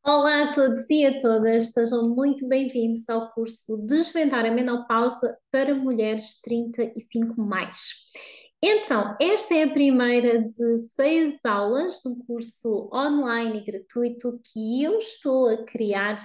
Olá a todos e a todas, sejam muito bem-vindos ao curso Desvendar a Menopausa para Mulheres 35 mais. Então, esta é a primeira de 6 aulas de um curso online e gratuito que eu estou a criar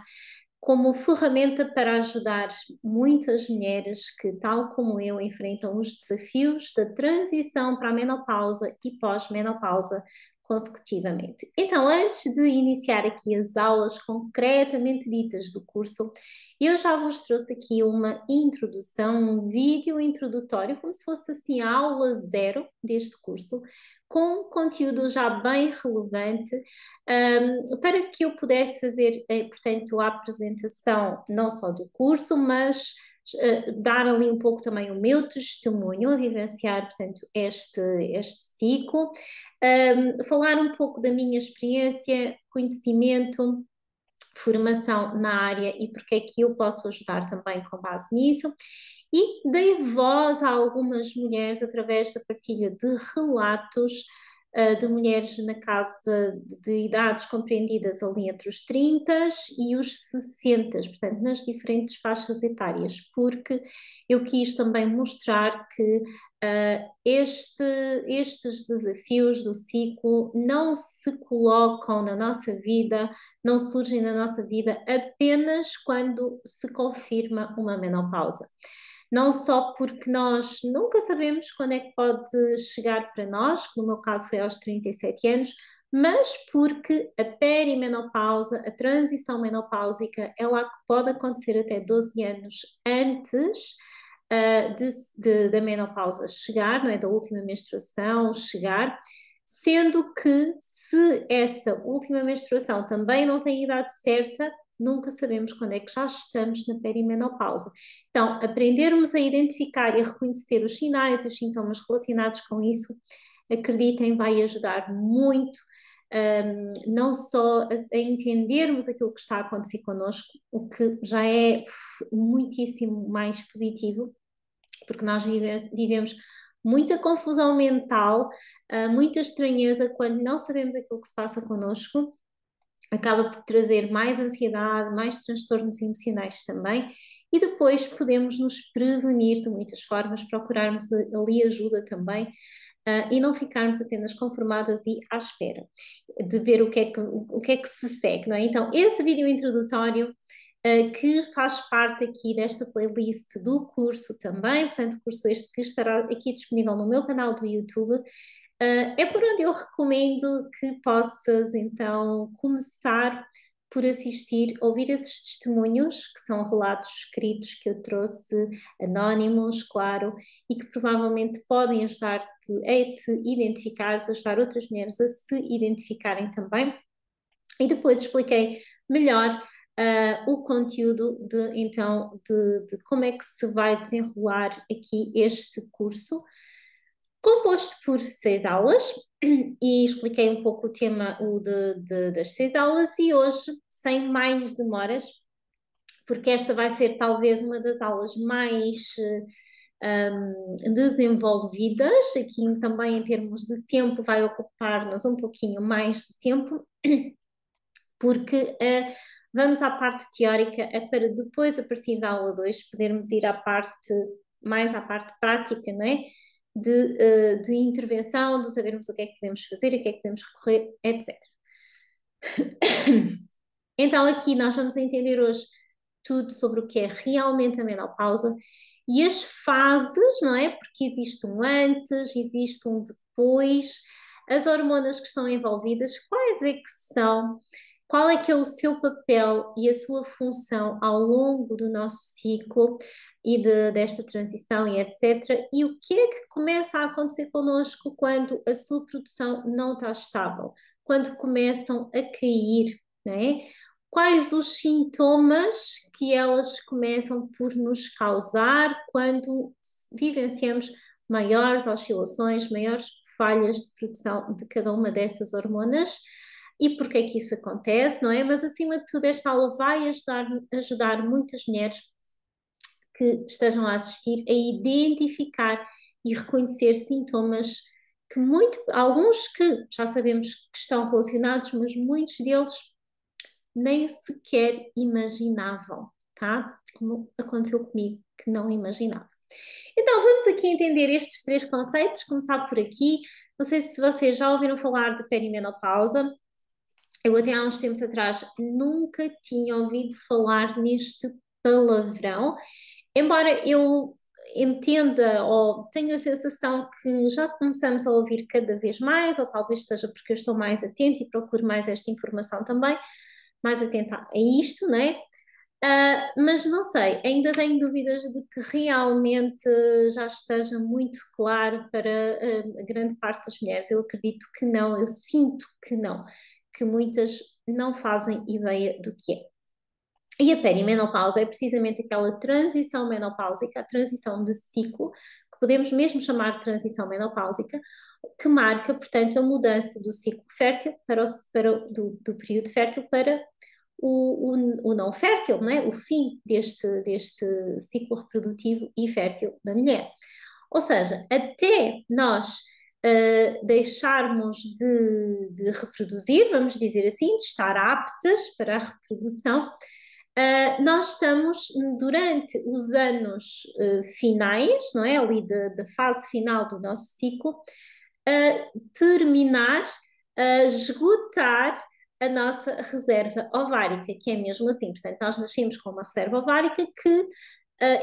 como ferramenta para ajudar muitas mulheres que, tal como eu, enfrentam os desafios da transição para a menopausa e pós-menopausa consecutivamente. Então, antes de iniciar aqui as aulas concretamente ditas do curso, eu já vos trouxe aqui uma introdução, um vídeo introdutório, como se fosse assim a aula zero deste curso, com conteúdo já bem relevante, para que eu pudesse fazer, portanto, a apresentação não só do curso, mas dar ali um pouco também o meu testemunho, a vivenciar, portanto, este ciclo, falar um pouco da minha experiência, conhecimento, formação na área e porque é que eu posso ajudar também com base nisso. E dei voz a algumas mulheres através da partilha de relatos de mulheres na casa de idades compreendidas ali entre os 30 e os 60, portanto, nas diferentes faixas etárias, porque eu quis também mostrar que estes desafios do ciclo não se colocam na nossa vida, não surgem na nossa vida apenas quando se confirma uma menopausa. Não só porque nós nunca sabemos quando é que pode chegar para nós, que no meu caso foi aos 37 anos, mas porque a perimenopausa, a transição menopáusica, ela pode acontecer até 12 anos antes da menopausa chegar, não é? Da última menstruação chegar, sendo que se essa última menstruação também não tem idade certa, nunca sabemos quando é que já estamos na perimenopausa. Então, aprendermos a identificar e a reconhecer os sinais e os sintomas relacionados com isso, acreditem, vai ajudar muito, não só a entendermos aquilo que está a acontecer connosco, o que já é muitíssimo mais positivo, porque nós vivemos muita confusão mental, muita estranheza quando não sabemos aquilo que se passa connosco, acaba por trazer mais ansiedade, mais transtornos emocionais também, e depois podemos nos prevenir de muitas formas, procurarmos ali ajuda também, e não ficarmos apenas conformadas e à espera de ver o que é que se segue, não é? Então, esse vídeo introdutório que faz parte aqui desta playlist do curso também, portanto, o curso este que estará aqui disponível no meu canal do YouTube, é por onde eu recomendo que possas então começar por assistir, ouvir esses testemunhos, que são relatos escritos que eu trouxe, anónimos, claro, e que provavelmente podem ajudar-te a te identificares, ajudar outras mulheres a se identificarem também. E depois expliquei melhor o conteúdo de como é que se vai desenrolar aqui este curso, composto por 6 aulas, e expliquei um pouco o tema das 6 aulas, e hoje, sem mais demoras, porque esta vai ser talvez uma das aulas mais desenvolvidas, aqui também em termos de tempo vai ocupar-nos um pouquinho mais de tempo, porque vamos à parte teórica, para depois, a partir da aula 2 podermos ir mais à parte prática, não é? De intervenção, de sabermos o que é que podemos fazer, a que é que podemos recorrer, etc. Então, aqui nós vamos entender hoje tudo sobre o que é realmente a menopausa e as fases, não é? Porque existe um antes, existe um depois, as hormonas que estão envolvidas, quais é que são, qual é que é o seu papel e a sua função ao longo do nosso ciclo e desta transição e etc. E o que é que começa a acontecer connosco quando a sua produção não está estável, quando começam a cair, não é? Quais os sintomas que elas começam por nos causar quando vivenciamos maiores oscilações, maiores falhas de produção de cada uma dessas hormonas e porque é que isso acontece, não é? Mas acima de tudo, esta aula vai ajudar muitas mulheres que estejam a assistir a identificar e reconhecer sintomas alguns que já sabemos que estão relacionados, mas muitos deles nem sequer imaginavam, tá? Como aconteceu comigo, que não imaginava. Então, vamos aqui entender estes três conceitos, começar por aqui. Não sei se vocês já ouviram falar de perimenopausa. Eu até há uns tempos atrás nunca tinha ouvido falar neste palavrão, embora eu entenda ou tenha a sensação que já começamos a ouvir cada vez mais, ou talvez seja porque eu estou mais atenta e procuro mais esta informação também, mais atenta a isto, né? Mas não sei, ainda tenho dúvidas de que realmente já esteja muito claro para a grande parte das mulheres. Eu acredito que não, eu sinto que não, que muitas não fazem ideia do que é. E a perimenopausa é precisamente aquela transição menopáusica, a transição de ciclo, que podemos mesmo chamar de transição menopáusica, que marca, portanto, a mudança do ciclo fértil do período fértil para o não fértil, não é? O fim deste ciclo reprodutivo e fértil da mulher. Ou seja, até nós deixarmos de reproduzir, vamos dizer assim, de estar aptas para a reprodução, nós estamos durante os anos finais, não é? Ali da fase final do nosso ciclo, a terminar, a esgotar a nossa reserva ovárica, que é mesmo assim. Portanto, nós nascemos com uma reserva ovárica que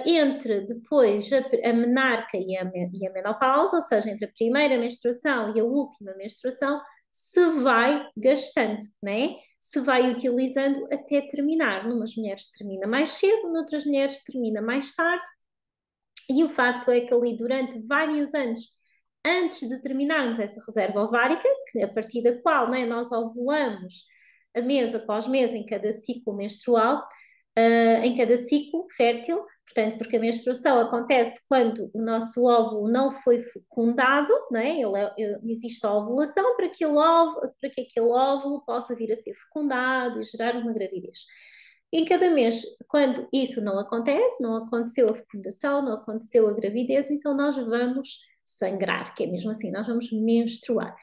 entre depois a menarca e a menopausa, ou seja, entre a primeira menstruação e a última menstruação, se vai gastando, né? Se vai utilizando até terminar. Numas mulheres termina mais cedo, noutras mulheres termina mais tarde, e o facto é que ali durante vários anos, antes de terminarmos essa reserva ovárica, que a partir da qual, né, nós ovulamos a mês após mês em cada ciclo menstrual, em cada ciclo fértil, portanto, porque a menstruação acontece quando o nosso óvulo não foi fecundado, né? Existe a ovulação para que aquele óvulo possa vir a ser fecundado e gerar uma gravidez. Em cada mês, quando isso não acontece, não aconteceu a fecundação, não aconteceu a gravidez, então nós vamos sangrar, que é mesmo assim, nós vamos menstruar.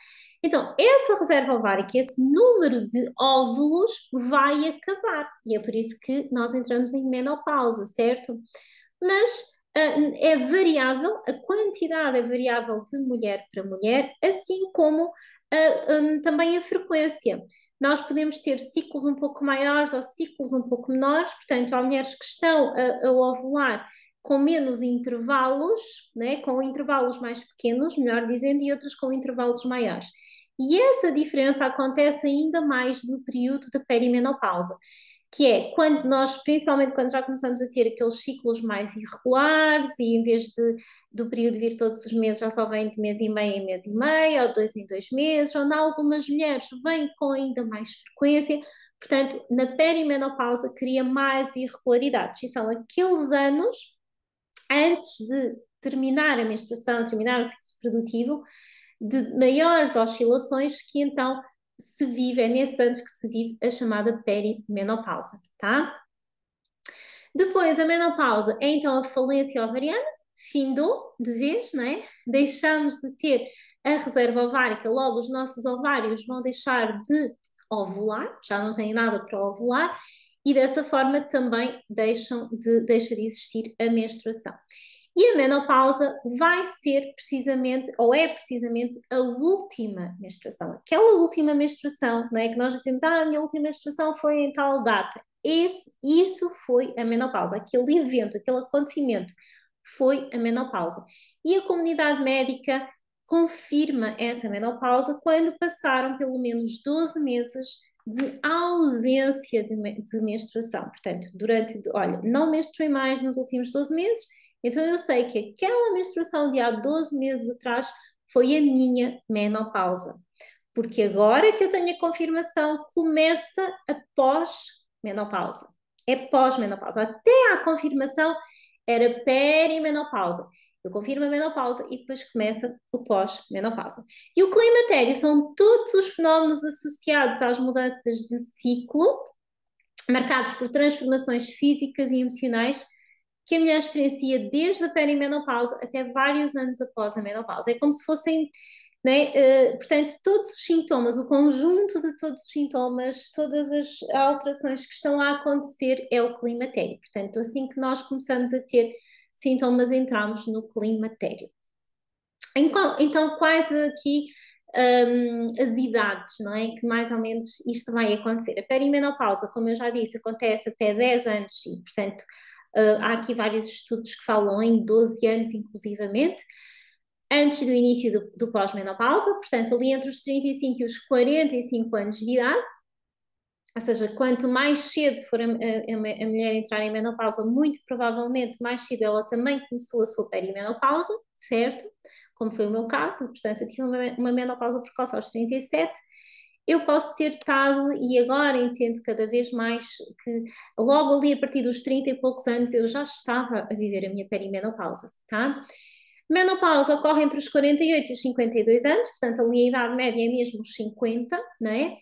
Então, essa reserva ovárica, esse número de óvulos vai acabar. E é por isso que nós entramos em menopausa, certo? Mas é variável, a quantidade é variável de mulher para mulher, assim como também a frequência. Nós podemos ter ciclos um pouco maiores ou ciclos um pouco menores, portanto, há mulheres que estão a ovular com menos intervalos, né, com intervalos mais pequenos, melhor dizendo, e outras com intervalos maiores. E essa diferença acontece ainda mais no período da perimenopausa, que é quando nós, principalmente quando já começamos a ter aqueles ciclos mais irregulares e em vez do período vir todos os meses, já só vem de mês e meio em mês e meio, ou 2 em 2 meses, ou em algumas mulheres vem com ainda mais frequência. Portanto, na perimenopausa cria mais irregularidades e são aqueles anos antes de terminar a menstruação, terminar o ciclo reprodutivo, de maiores oscilações que então se vive, é nesses anos que se vive a chamada perimenopausa, tá? Depois, a menopausa é então a falência ovariana, findou de vez, não é? Deixamos de ter a reserva ovárica, logo os nossos ovários vão deixar de ovular, já não têm nada para ovular, e dessa forma também deixa de existir a menstruação. E a menopausa vai ser precisamente, ou é precisamente, a última menstruação. Aquela última menstruação, não é? Que nós dizemos, a minha última menstruação foi em tal data. Isso foi a menopausa. Aquele evento, aquele acontecimento foi a menopausa. E a comunidade médica confirma essa menopausa quando passaram pelo menos 12 meses de ausência de menstruação. Portanto, olha, não menstruei mais nos últimos 12 meses, então eu sei que aquela menstruação de há 12 meses atrás foi a minha menopausa. Porque agora que eu tenho a confirmação, começa após menopausa. É pós-menopausa. Até à confirmação era perimenopausa. Eu confirmo a menopausa e depois começa o pós-menopausa. E o climatério são todos os fenómenos associados às mudanças de ciclo, marcados por transformações físicas e emocionais que a mulher experiencia desde a perimenopausa até vários anos após a menopausa. É como se fossem né? Portanto, todos os sintomas, o conjunto de todos os sintomas, todas as alterações que estão a acontecer é o climatério. Portanto, assim que nós começamos a ter sintomas, entramos no climatério. Então, quais aqui as idades, não é? Que mais ou menos isto vai acontecer. A perimenopausa, como eu já disse, acontece até 10 anos e, portanto, há aqui vários estudos que falam em 12 anos, inclusivamente, antes do início do pós-menopausa, portanto, ali entre os 35 e os 45 anos de idade. Ou seja, quanto mais cedo for a mulher entrar em menopausa, muito provavelmente mais cedo ela também começou a sua perimenopausa, certo? Como foi o meu caso, portanto, eu tive uma menopausa precoce aos 37. Eu posso ter estado, e agora entendo cada vez mais que logo ali a partir dos 30 e poucos anos eu já estava a viver a minha perimenopausa, tá? Menopausa ocorre entre os 48 e os 52 anos, portanto, ali a idade média é mesmo os 50, não é?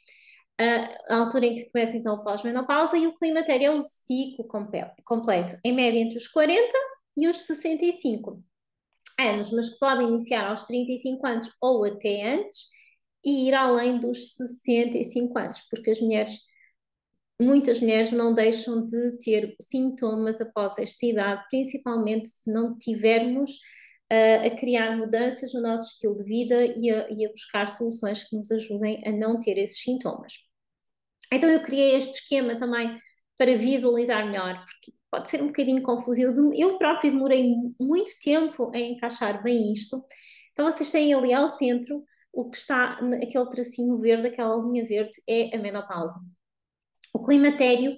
A altura em que começa então o pós-menopausa, e o climatério é o ciclo completo, em média entre os 40 e os 65 anos, mas que pode iniciar aos 35 anos ou até antes e ir além dos 65 anos, porque muitas mulheres não deixam de ter sintomas após esta idade, principalmente se não tivermos a criar mudanças no nosso estilo de vida e a buscar soluções que nos ajudem a não ter esses sintomas. Então eu criei este esquema também para visualizar melhor, porque pode ser um bocadinho confuso. Eu próprio demorei muito tempo a encaixar bem isto. Então vocês têm ali ao centro o que está, aquele tracinho verde, aquela linha verde, é a menopausa. O climatério,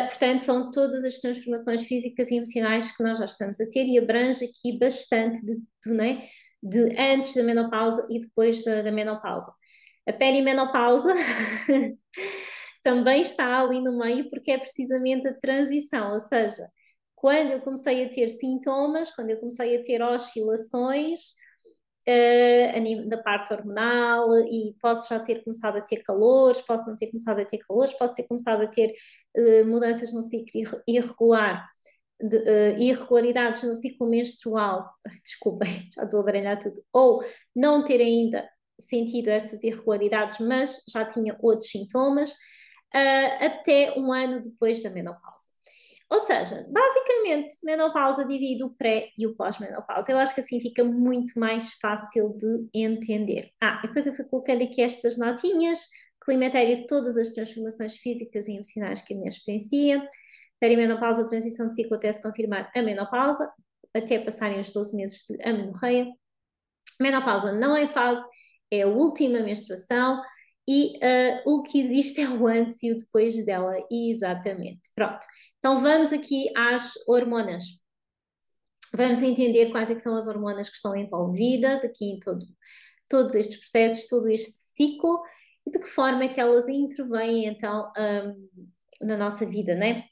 portanto, são todas as transformações físicas e emocionais que nós já estamos a ter e abrange aqui bastante né, de antes da menopausa e depois da menopausa. A perimenopausa também está ali no meio porque é precisamente a transição, ou seja, quando eu comecei a ter sintomas, quando eu comecei a ter oscilações da parte hormonal, e posso já ter começado a ter calores, posso não ter começado a ter calores, posso ter começado a ter mudanças no ciclo irregular, irregularidades no ciclo menstrual, desculpem, já estou a baralhar tudo, ou não ter ainda sentido essas irregularidades, mas já tinha outros sintomas, até um ano depois da menopausa. Ou seja, basicamente, menopausa divide o pré e o pós-menopausa. Eu acho que assim fica muito mais fácil de entender. E depois eu fui colocando aqui estas notinhas, climatério, todas as transformações físicas e emocionais que a minha experiencia, perimenopausa, transição de ciclo até se confirmar a menopausa, até passarem os 12 meses de amenorreia. Menopausa não é fase, é a última menstruação, e o que existe é o antes e o depois dela, exatamente. Pronto. Então vamos aqui às hormonas. Vamos entender quais é que são as hormonas que estão envolvidas aqui em todos estes processos, todo este ciclo, e de que forma é que elas intervêm então na nossa vida, né?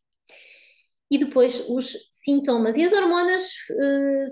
E depois os sintomas. E as hormonas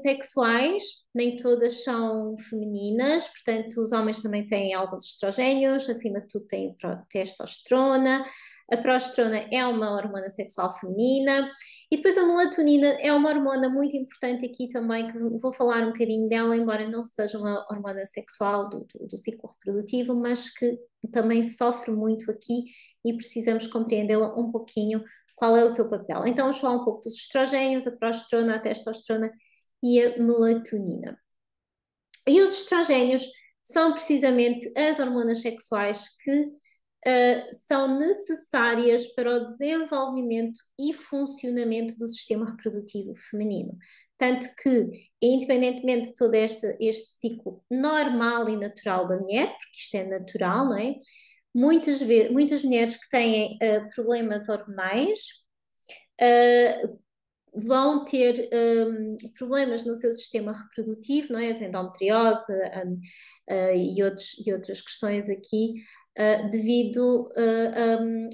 sexuais, nem todas são femininas, portanto, os homens também têm alguns estrogénios, acima de tudo têm testosterona. A progesterona é uma hormona sexual feminina, e depois a melatonina é uma hormona muito importante aqui também, que vou falar um bocadinho dela, embora não seja uma hormona sexual do ciclo reprodutivo, mas que também sofre muito aqui e precisamos compreendê-la um pouquinho, qual é o seu papel. Então, vamos falar um pouco dos estrogénios, a progesterona, a testosterona e a melatonina. E os estrogénios são precisamente as hormonas sexuais que são necessárias para o desenvolvimento e funcionamento do sistema reprodutivo feminino. Tanto que, independentemente de todo este ciclo normal e natural da mulher, porque isto é natural, não é? Muitas mulheres que têm problemas hormonais vão ter problemas no seu sistema reprodutivo, não é? As endometriose e outras questões aqui, devido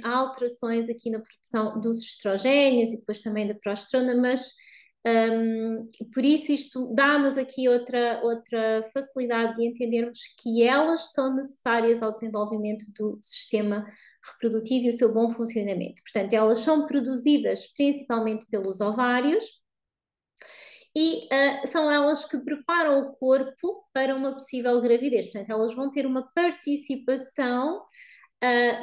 a alterações aqui na produção dos estrogénios e depois também da progesterona, mas por isso isto dá-nos aqui outra facilidade de entendermos que elas são necessárias ao desenvolvimento do sistema reprodutivo e o seu bom funcionamento. Portanto, elas são produzidas principalmente pelos ovários e são elas que preparam o corpo para uma possível gravidez. Portanto, elas vão ter uma participação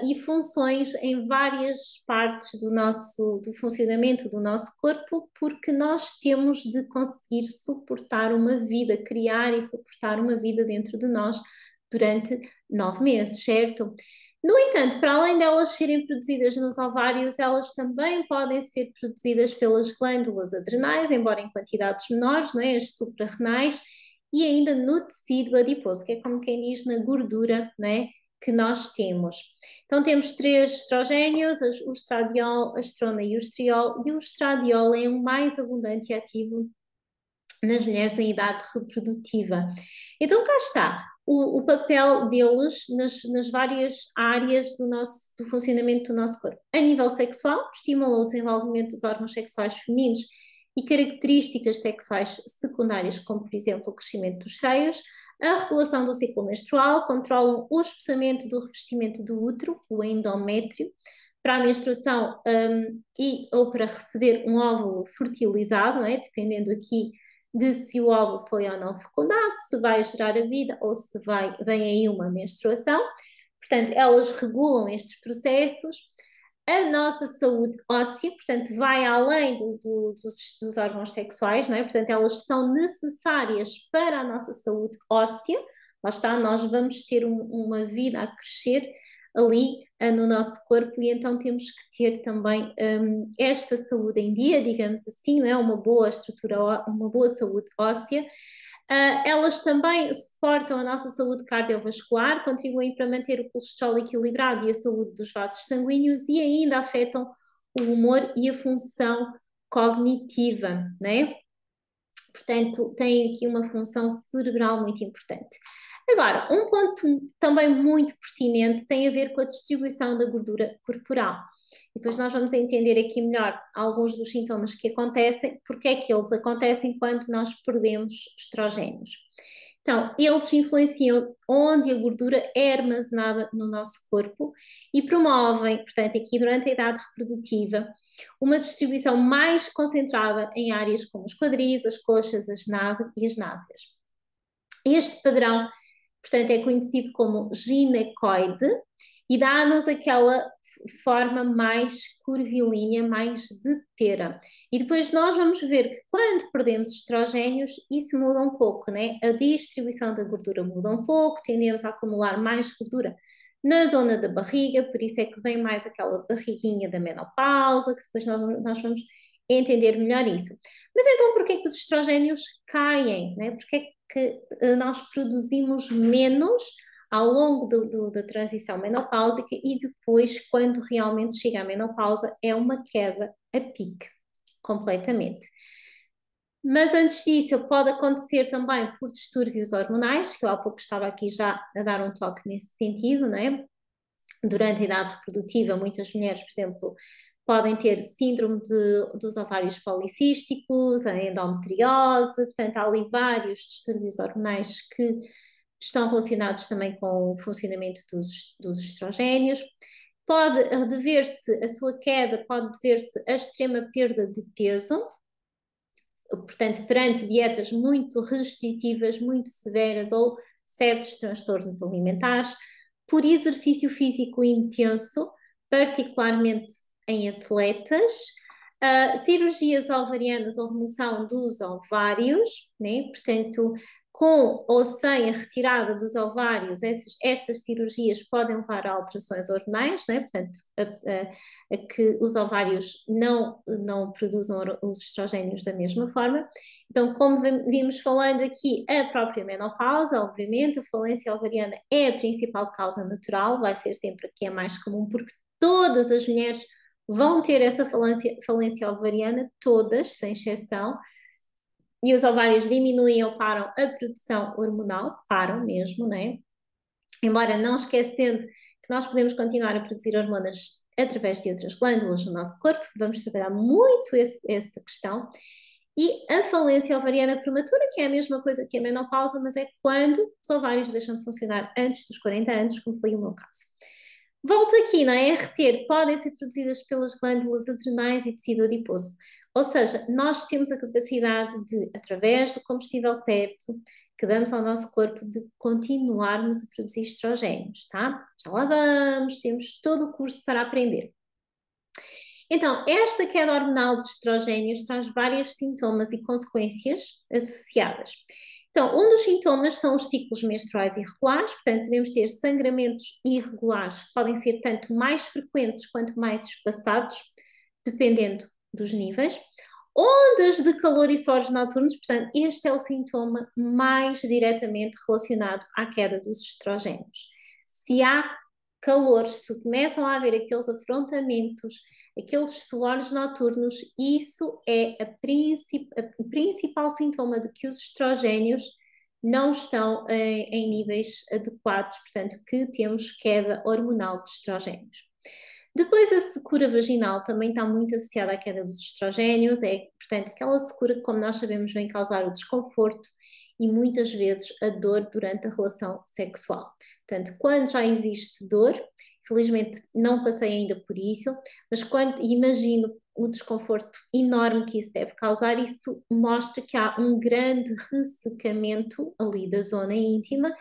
e funções em várias partes do funcionamento do nosso corpo, porque nós temos de conseguir suportar uma vida, criar e suportar uma vida dentro de nós durante 9 meses, certo? No entanto, para além delas serem produzidas nos ovários, elas também podem ser produzidas pelas glândulas adrenais, embora em quantidades menores, né, as suprarrenais, e ainda no tecido adiposo, que é como quem diz na gordura, né, que nós temos. Então temos 3 estrogénios, o estradiol, a estrona e o estriol, e o estradiol é o mais abundante e ativo nas mulheres em idade reprodutiva. Então cá está o papel deles nas várias áreas do funcionamento do nosso corpo. A nível sexual, estimula o desenvolvimento dos órgãos sexuais femininos e características sexuais secundárias, como por exemplo o crescimento dos seios, a regulação do ciclo menstrual, controlam o espessamento do revestimento do útero, o endométrio, para a menstruação e ou para receber um óvulo fertilizado, não é? Dependendo aqui de se o óvulo foi ou não fecundado, se vai gerar a vida ou se vem aí uma menstruação. Portanto, elas regulam estes processos. A nossa saúde óssea, portanto, vai além dos órgãos sexuais, não é? Portanto, elas são necessárias para a nossa saúde óssea. Lá está, nós vamos ter uma vida a crescer ali no nosso corpo e então temos que ter também esta saúde em dia, digamos assim, não é? Uma boa estrutura, uma boa saúde óssea. Elas também suportam a nossa saúde cardiovascular, contribuem para manter o colesterol equilibrado e a saúde dos vasos sanguíneos e ainda afetam o humor e a função cognitiva, né? Portanto, têm aqui uma função cerebral muito importante. Agora, um ponto também muito pertinente tem a ver com a distribuição da gordura corporal. E depois nós vamos entender aqui melhor alguns dos sintomas que acontecem, porque é que eles acontecem quando nós perdemos estrogénios. Então, eles influenciam onde a gordura é armazenada no nosso corpo e promovem, portanto, aqui durante a idade reprodutiva, uma distribuição mais concentrada em áreas como os quadris, as coxas, as nádegas. Este padrão, portanto, é conhecido como ginecoide e dá-nos aquela forma mais curvilínea, mais de pera. E depois nós vamos ver que quando perdemos estrogénios, isso muda um pouco, né? A distribuição da gordura muda um pouco, tendemos a acumular mais gordura na zona da barriga, por isso é que vem mais aquela barriguinha da menopausa, que depois nós vamos entender melhor isso. Mas então, porquê que os estrogénios caem, né? Porquê que nós produzimos menos ao longo da transição menopáusica e depois, quando realmente chega a menopausa, é uma queda a pique, completamente. Mas antes disso, pode acontecer também por distúrbios hormonais, que eu há pouco estava aqui já a dar um toque nesse sentido, não é? Durante a idade reprodutiva, muitas mulheres, por exemplo, podem ter síndrome dos ovários policísticos, a endometriose, portanto, há ali vários distúrbios hormonais que estão relacionados também com o funcionamento dos estrogénios. Pode dever-se, a sua queda pode dever-se a extrema perda de peso, portanto, perante dietas muito restritivas, muito severas ou certos transtornos alimentares, por exercício físico intenso, particularmente em atletas, cirurgias ovarianas ou remoção dos ovários, né? Portanto, com ou sem a retirada dos ovários, estas cirurgias podem levar a alterações hormonais, né? Portanto, a que os ovários não produzam os estrogénios da mesma forma. Então, como vimos falando aqui, a própria menopausa, obviamente, a falência ovariana é a principal causa natural, vai ser sempre a que é mais comum, porque todas as mulheres vão ter essa falência ovariana, todas, sem exceção, e os ovários diminuem ou param a produção hormonal, param mesmo, né? Embora não esquecendo que nós podemos continuar a produzir hormonas através de outras glândulas no nosso corpo, vamos trabalhar muito essa questão. E a falência ovariana prematura, que é a mesma coisa que a menopausa, mas é quando os ovários deixam de funcionar antes dos 40 anos, como foi o meu caso. Volto aqui, não é? A reter podem ser produzidas pelas glândulas adrenais e tecido adiposo. Ou seja, nós temos a capacidade de, através do combustível certo, que damos ao nosso corpo, de continuarmos a produzir estrogénios, tá? Já lá vamos, temos todo o curso para aprender. Então, esta queda hormonal de estrogénios traz vários sintomas e consequências associadas. Então, um dos sintomas são os ciclos menstruais irregulares, portanto, podemos ter sangramentos irregulares, que podem ser tanto mais frequentes quanto mais espaçados, dependendo dos níveis. Ondas de calor e suores noturnos, portanto, este é o sintoma mais diretamente relacionado à queda dos estrogénios. Se há calor, se começam a haver aqueles afrontamentos, aqueles suores noturnos, isso é o principal sintoma de que os estrogénios não estão em níveis adequados, portanto, que temos queda hormonal de estrogénios. Depois, a secura vaginal também está muito associada à queda dos estrogénios, portanto, aquela secura que, como nós sabemos, vem causar o desconforto e muitas vezes a dor durante a relação sexual. Portanto, quando já existe dor, felizmente não passei ainda por isso, mas quando imagino o desconforto enorme que isso deve causar, isso mostra que há um grande ressecamento ali da zona íntima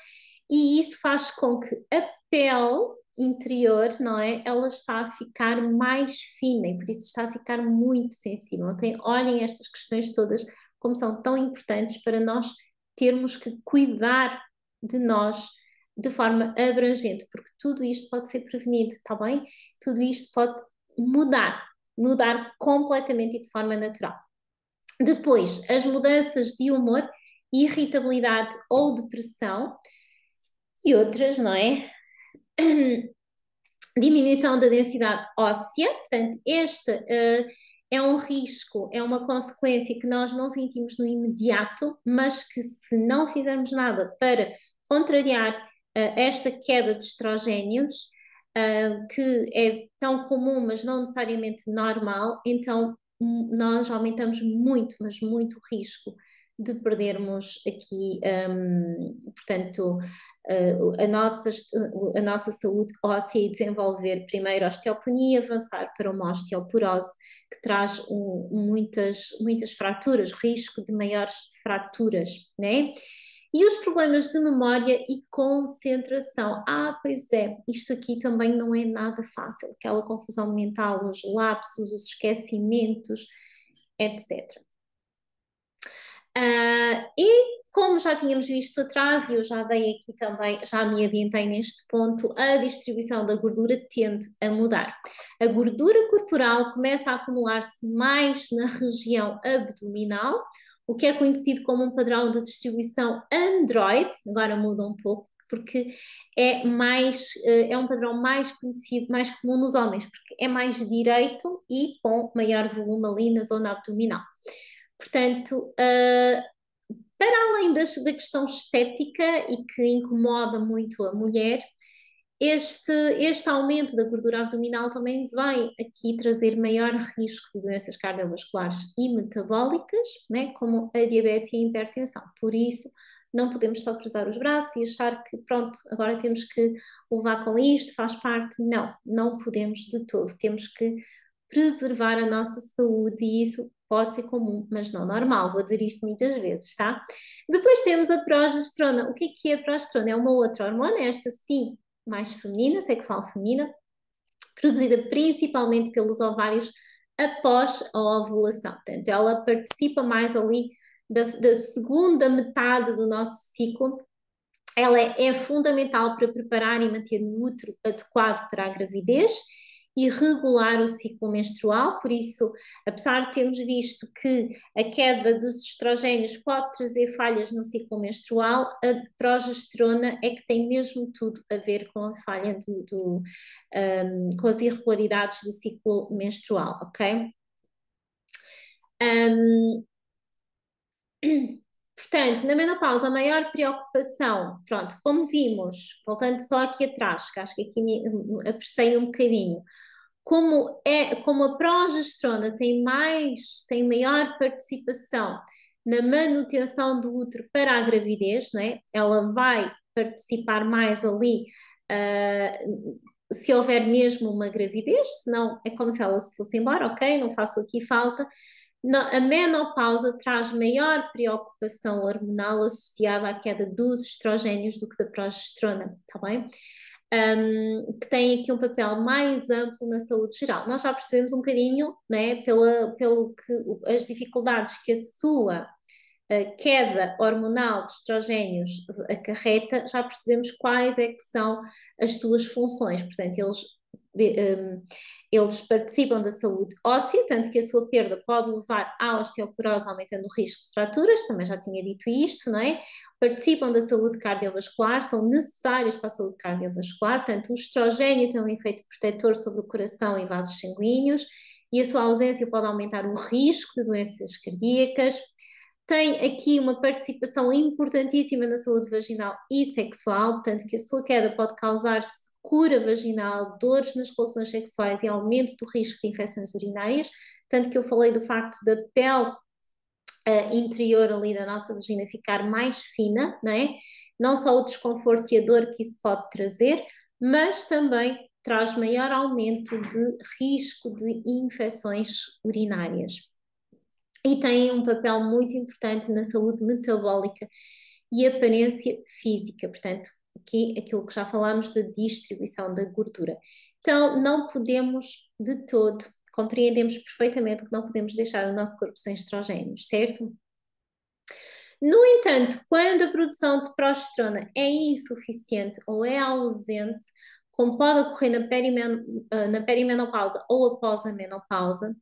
e isso faz com que a pele interior, não é? Ela está a ficar mais fina e por isso está a ficar muito sensível. Então, olhem estas questões todas como são tão importantes para nós termos que cuidar de nós de forma abrangente, porque tudo isto pode ser prevenido, está bem? Tudo isto pode mudar completamente e de forma natural. Depois, as mudanças de humor, irritabilidade ou depressão e outras, não é? Diminuição da densidade óssea, portanto, este é um risco, é uma consequência que nós não sentimos no imediato, mas que se não fizermos nada para contrariar esta queda de estrogénios, que é tão comum, mas não necessariamente normal, então nós aumentamos muito, mas muito o risco de perdermos aqui, portanto, a nossa saúde óssea e desenvolver primeiro a osteoponia, avançar para uma osteoporose que traz muitas fraturas, risco de maiores fraturas, né? E os problemas de memória e concentração. Pois é, isto aqui também não é nada fácil, aquela confusão mental, os lapsos, os esquecimentos, etc. E como já tínhamos visto atrás, e eu já dei aqui também, já me adiantei neste ponto, a distribuição da gordura tende a mudar. A gordura corporal começa a acumular-se mais na região abdominal, o que é conhecido como um padrão de distribuição androide, agora muda um pouco, porque é um padrão mais conhecido, mais comum nos homens, porque é mais direito e com maior volume ali na zona abdominal. Portanto, para além da questão estética e que incomoda muito a mulher, este aumento da gordura abdominal também vai aqui trazer maior risco de doenças cardiovasculares e metabólicas, né, como a diabetes e a hipertensão. Por isso, não podemos só cruzar os braços e achar que, pronto, agora temos que levar com isto, faz parte. Não, não podemos de todo. Temos que preservar a nossa saúde e isso pode ser comum, mas não normal. Vou dizer isto muitas vezes, tá? Depois temos a progesterona. O que é a progesterona? É uma outra hormona, esta sim, mais feminina, sexual feminina, produzida principalmente pelos ovários após a ovulação. Portanto, ela participa mais ali da segunda metade do nosso ciclo. Ela é fundamental para preparar e manter o útero adequado para a gravidez e regular o ciclo menstrual, por isso, apesar de termos visto que a queda dos estrogénios pode trazer falhas no ciclo menstrual, a progesterona é que tem mesmo tudo a ver com a falha com as irregularidades do ciclo menstrual, ok? Portanto, na menopausa, a maior preocupação, pronto, como vimos, voltando só aqui atrás, que acho que aqui me apressei um bocadinho, como a progesterona tem maior participação na manutenção do útero para a gravidez, né? Ela vai participar mais ali, se houver mesmo uma gravidez, senão é como se ela se fosse embora, ok, não faço aqui falta. A menopausa traz maior preocupação hormonal associada à queda dos estrogénios do que da progesterona, está bem? Que tem aqui um papel mais amplo na saúde geral. Nós já percebemos um bocadinho, né, pelo que as dificuldades que a sua queda hormonal de estrogénios acarreta, já percebemos quais é que são as suas funções. Portanto, eles participam da saúde óssea, tanto que a sua perda pode levar à osteoporose, aumentando o risco de fraturas, também já tinha dito isto, não é? Participam da saúde cardiovascular, são necessários para a saúde cardiovascular, portanto, o estrogênio tem um efeito protetor sobre o coração e vasos sanguíneos, e a sua ausência pode aumentar o risco de doenças cardíacas. Tem aqui uma participação importantíssima na saúde vaginal e sexual, portanto que a sua queda pode causar secura vaginal, dores nas relações sexuais e aumento do risco de infecções urinárias, tanto que eu falei do facto da pele interior ali da nossa vagina ficar mais fina, não é? Não só o desconforto e a dor que isso pode trazer, mas também traz maior aumento de risco de infecções urinárias. E tem um papel muito importante na saúde metabólica e aparência física, portanto, aqui aquilo que já falámos da distribuição da gordura. Então, não podemos de todo, compreendemos perfeitamente que não podemos deixar o nosso corpo sem estrogénios, certo? No entanto, quando a produção de progesterona é insuficiente ou é ausente, como pode ocorrer na perimenopausa ou após a menopausa,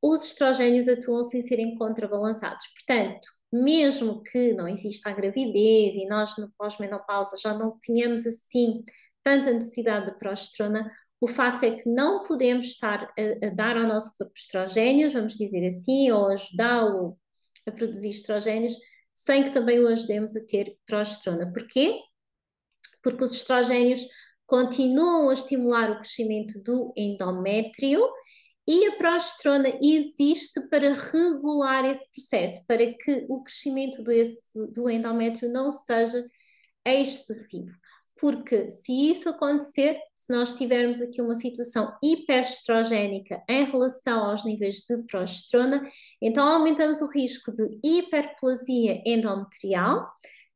os estrogénios atuam sem serem contrabalançados. Portanto, mesmo que não exista a gravidez e nós na pós-menopausa já não tenhamos assim tanta necessidade de progesterona, o facto é que não podemos estar a dar ao nosso corpo estrogénios, vamos dizer assim, ou ajudá-lo a produzir estrogénios, sem que também o ajudemos a ter progesterona. Porquê? Porque os estrogénios continuam a estimular o crescimento do endométrio e a progesterona existe para regular esse processo, para que o crescimento do endométrio não seja excessivo. Porque se isso acontecer, se nós tivermos aqui uma situação hiperestrogénica em relação aos níveis de progesterona, então aumentamos o risco de hiperplasia endometrial,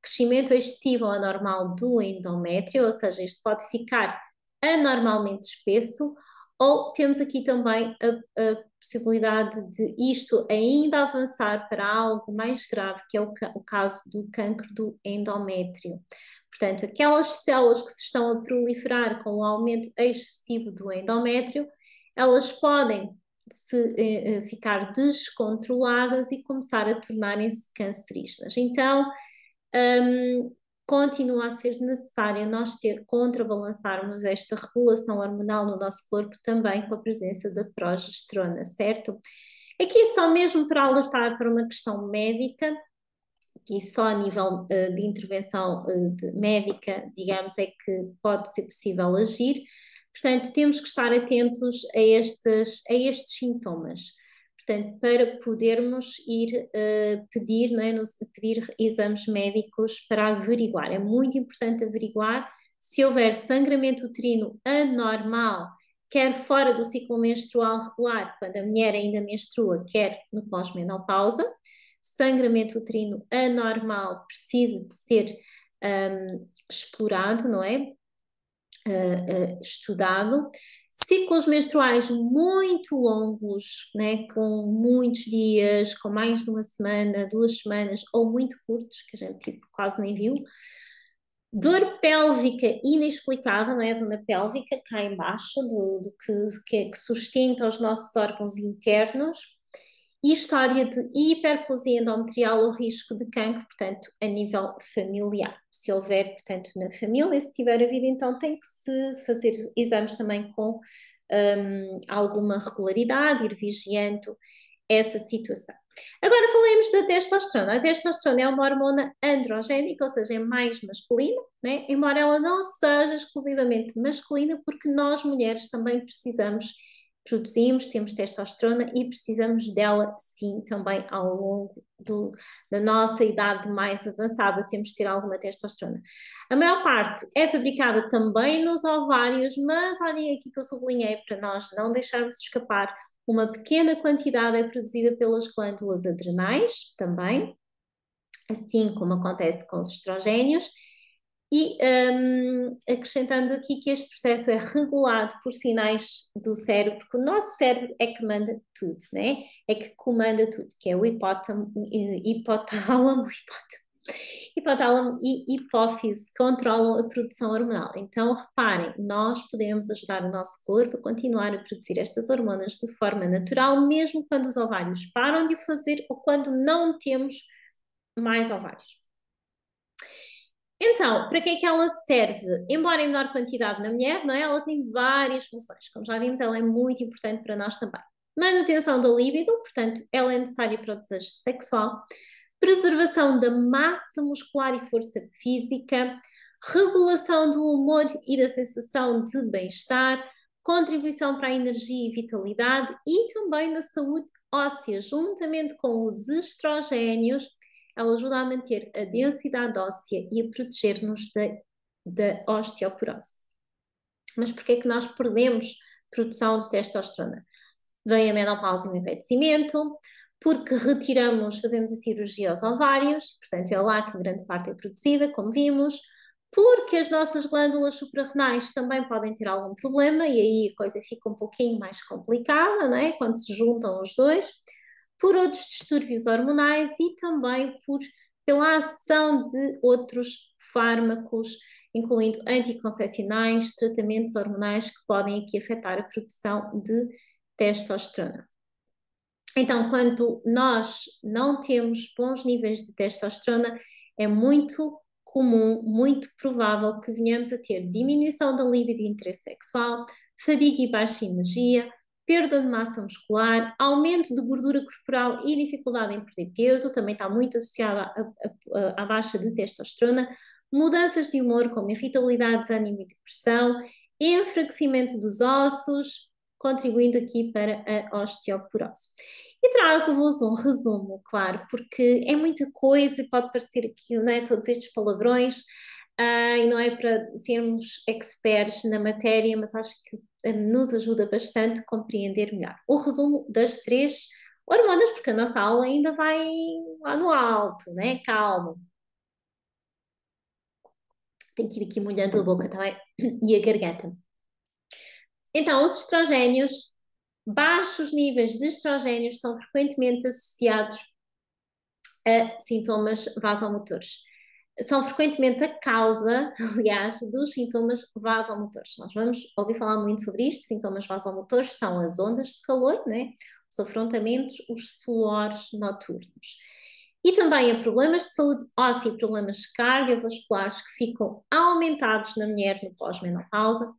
crescimento excessivo ou anormal do endométrio, ou seja, isto pode ficar anormalmente espesso, ou temos aqui também a possibilidade de isto ainda avançar para algo mais grave, que é o caso do cancro do endométrio. Portanto, aquelas células que se estão a proliferar com o aumento excessivo do endométrio, elas podem ficar descontroladas e começar a tornarem-se cancerígenas. Então, continua a ser necessário nós contrabalançarmos esta regulação hormonal no nosso corpo também com a presença da progesterona, certo? Aqui só mesmo para alertar para uma questão médica, e só a nível de intervenção médica, digamos, é que pode ser possível agir. Portanto, temos que estar atentos a estes sintomas. Portanto, para podermos ir pedir, não é, pedir exames médicos para averiguar. É muito importante averiguar se houver sangramento uterino anormal, quer fora do ciclo menstrual regular, quando a mulher ainda menstrua, quer no pós-menopausa. Sangramento uterino anormal precisa de ser explorado, não é? Estudado. Ciclos menstruais muito longos, né? Com muitos dias, com mais de uma semana, 2 semanas, ou muito curtos, que a gente tipo, quase nem viu. Dor pélvica inexplicada, não é? A zona pélvica cá embaixo, do que sustenta os nossos órgãos internos. E história de hiperplasia endometrial ou risco de cancro, portanto, a nível familiar. Se houver, portanto, na família, se tiver havido, então tem que se fazer exames também com alguma regularidade, ir vigiando essa situação. Agora falemos da testosterona. A testosterona é uma hormona androgénica, ou seja, é mais masculina, né? Embora ela não seja exclusivamente masculina, porque nós mulheres também produzimos, temos testosterona e precisamos dela sim também ao longo da nossa idade mais avançada, temos de ter alguma testosterona. A maior parte é fabricada também nos ovários, mas olhem aqui que eu sublinhei para nós não deixarmos escapar Uma pequena quantidade é produzida pelas glândulas adrenais também, assim como acontece com os estrogénios, e acrescentando aqui que este processo é regulado por sinais do cérebro, porque o nosso cérebro é que manda tudo, né? É que comanda tudo, que é o hipotálamo e hipófise controlam a produção hormonal. Então, reparem, nós podemos ajudar o nosso corpo a continuar a produzir estas hormonas de forma natural, mesmo quando os ovários param de o fazer ou quando não temos mais ovários. Então, para que é que ela serve? Embora em menor quantidade na mulher, não é? Ela tem várias funções. Como já vimos, ela é muito importante para nós também. Manutenção da libido, portanto, ela é necessária para o desejo sexual. Preservação da massa muscular e força física. Regulação do humor e da sensação de bem-estar. Contribuição para a energia e vitalidade. E também na saúde óssea, juntamente com os estrogénios. Ela ajuda a manter a densidade óssea e a proteger-nos da osteoporose. Mas porquê é que nós perdemos produção de testosterona? Vem a menopausa e o envelhecimento, porque fazemos a cirurgia aos ovários, portanto é lá que grande parte é produzida, como vimos, porque as nossas glândulas suprarrenais também podem ter algum problema e aí a coisa fica um pouquinho mais complicada, não é? Quando se juntam os dois, por outros distúrbios hormonais e também pela ação de outros fármacos, incluindo anticoncepcionais, tratamentos hormonais que podem aqui afetar a produção de testosterona. Então, quando nós não temos bons níveis de testosterona, é muito comum, muito provável que venhamos a ter diminuição da libido e interesse sexual, fadiga e baixa energia, perda de massa muscular, aumento de gordura corporal e dificuldade em perder peso, também está muito associada à baixa de testosterona, mudanças de humor como irritabilidade, desânimo e depressão, enfraquecimento dos ossos, contribuindo aqui para a osteoporose. E trago-vos um resumo, claro, porque é muita coisa, pode parecer aqui, não é, todos estes palavrões, e não é para sermos experts na matéria, mas acho que nos ajuda bastante a compreender melhor. O resumo das 3 hormonas, porque a nossa aula ainda vai lá no alto, né? Calma. Tenho que ir aqui molhando a boca também e a garganta. Então, os estrogénios, baixos níveis de estrogénios são frequentemente associados a sintomas vasomotores. São frequentemente a causa, aliás, dos sintomas vasomotores. Nós vamos ouvir falar muito sobre isto. Sintomas vasomotores são as ondas de calor, né? Os afrontamentos, os suores noturnos. E também há problemas de saúde óssea e problemas cardiovasculares que ficam aumentados na mulher no pós-menopausa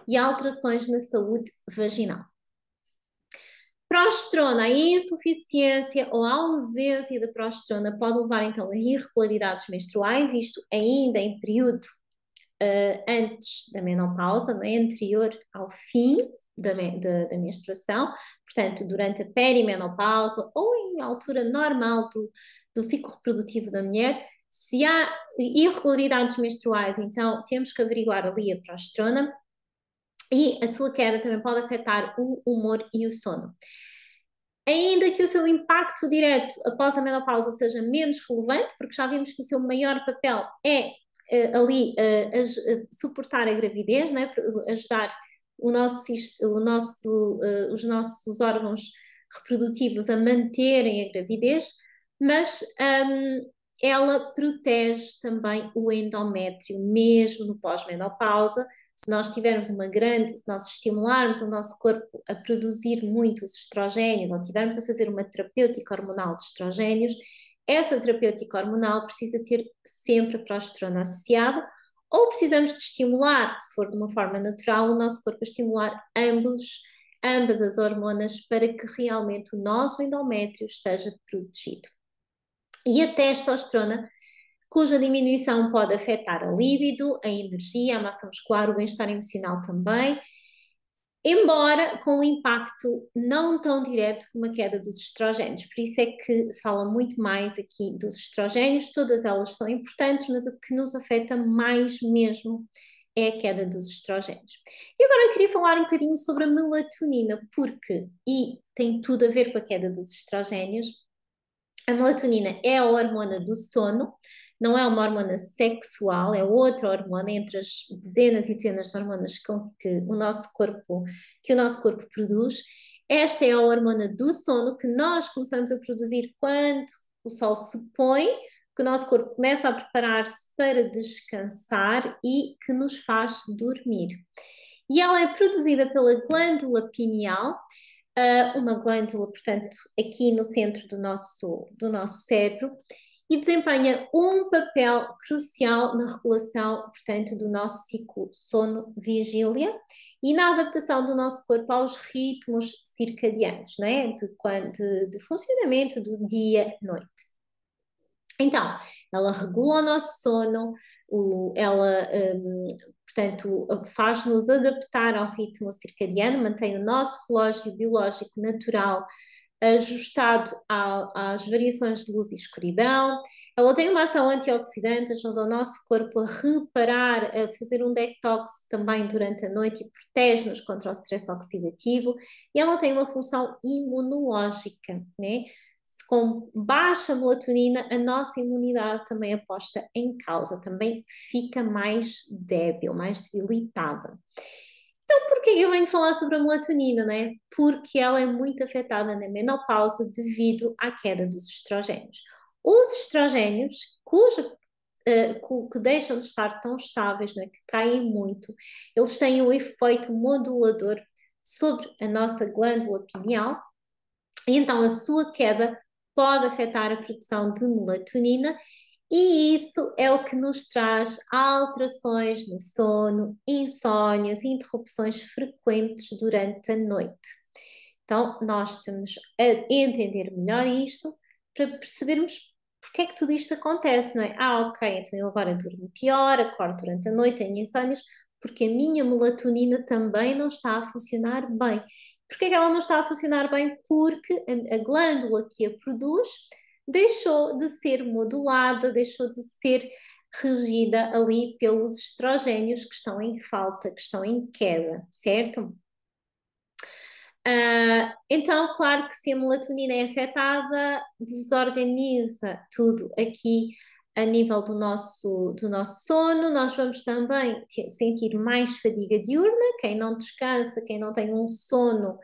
e alterações na saúde vaginal. Progesterona, a insuficiência ou a ausência de progesterona pode levar então a irregularidades menstruais, isto ainda em período antes da menopausa, não é? Anterior ao fim da menstruação, portanto, durante a perimenopausa ou em altura normal do ciclo reprodutivo da mulher. Se há irregularidades menstruais, então temos que averiguar ali a progesterona. E a sua queda também pode afetar o humor e o sono. Ainda que o seu impacto direto após a menopausa seja menos relevante, porque já vimos que o seu maior papel é suportar a gravidez, né? Ajudar os nossos órgãos reprodutivos a manterem a gravidez, mas ela protege também o endométrio, mesmo no pós-menopausa. Se nós estimularmos o nosso corpo a produzir muitos estrogénios ou tivermos a fazer uma terapêutica hormonal de estrogénios, essa terapêutica hormonal precisa ter sempre a progesterona associada, ou precisamos de estimular, se for de uma forma natural, o nosso corpo a estimular ambas as hormonas para que realmente o nosso endométrio esteja protegido. E a testosterona, cuja diminuição pode afetar a libido, a energia, a massa muscular, o bem-estar emocional também, embora com um impacto não tão direto como a queda dos estrogénios. Por isso é que se fala muito mais aqui dos estrogénios, todas elas são importantes, mas a que nos afeta mais mesmo é a queda dos estrogénios. E agora eu queria falar um bocadinho sobre a melatonina, porque, e tem tudo a ver com a queda dos estrogénios, a melatonina é a hormona do sono, não é uma hormona sexual, é outra hormona entre as dezenas e dezenas de hormonas que o nosso corpo produz. Esta é a hormona do sono que nós começamos a produzir quando o sol se põe, que o nosso corpo começa a preparar-se para descansar e que nos faz dormir. E ela é produzida pela glândula pineal, uma glândula, portanto, aqui no centro do nosso cérebro, e desempenha um papel crucial na regulação, portanto, do nosso ciclo sono-vigília e na adaptação do nosso corpo aos ritmos circadianos, né? de funcionamento do dia-noite. Então, ela regula o nosso sono, portanto, faz-nos adaptar ao ritmo circadiano, mantém o nosso relógio biológico natural ajustado às variações de luz e escuridão. Ela tem uma ação antioxidante, ajuda o nosso corpo a reparar, a fazer um detox também durante a noite e protege-nos contra o stress oxidativo. E ela tem uma função imunológica, né? Com baixa melatonina, a nossa imunidade também é posta em causa, também fica mais débil, mais debilitada. Então, por que eu venho falar sobre a melatonina, né? Porque ela é muito afetada na menopausa devido à queda dos estrogénios. Os estrogénios, que deixam de estar tão estáveis, né, que caem muito, eles têm um efeito modulador sobre a nossa glândula pineal, e então a sua queda pode afetar a produção de melatonina, e isso é o que nos traz alterações no sono, insónias e interrupções frequentes durante a noite. Então, nós temos a entender melhor isto para percebermos porque é que tudo isto acontece, não é? Ok, então eu agora durmo pior, acordo durante a noite, tenho insónias, porque a minha melatonina também não está a funcionar bem. Porquê é que ela não está a funcionar bem? Porque a glândula que a produz deixou de ser modulada, deixou de ser regida ali pelos estrogénios que estão em falta, que estão em queda, certo? Então, claro que se a melatonina é afetada, desorganiza tudo aqui a nível do nosso sono. Nós vamos também sentir mais fadiga diurna. Quem não descansa, quem não tem um sono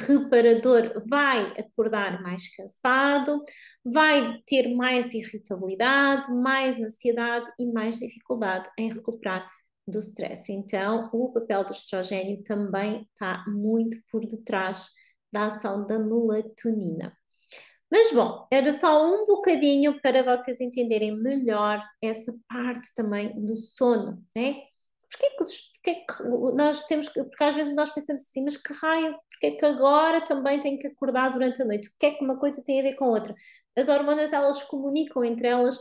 reparador, vai acordar mais cansado, vai ter mais irritabilidade, mais ansiedade e mais dificuldade em recuperar do stress. Então, o papel do estrogênio também está muito por detrás da ação da melatonina. Mas bom, era só um bocadinho para vocês entenderem melhor essa parte também do sono, né? Porque nós temos que, porque às vezes nós pensamos assim, mas que raio, porque é que agora também tenho que acordar durante a noite? O que é que uma coisa tem a ver com a outra? As hormonas, elas comunicam entre elas,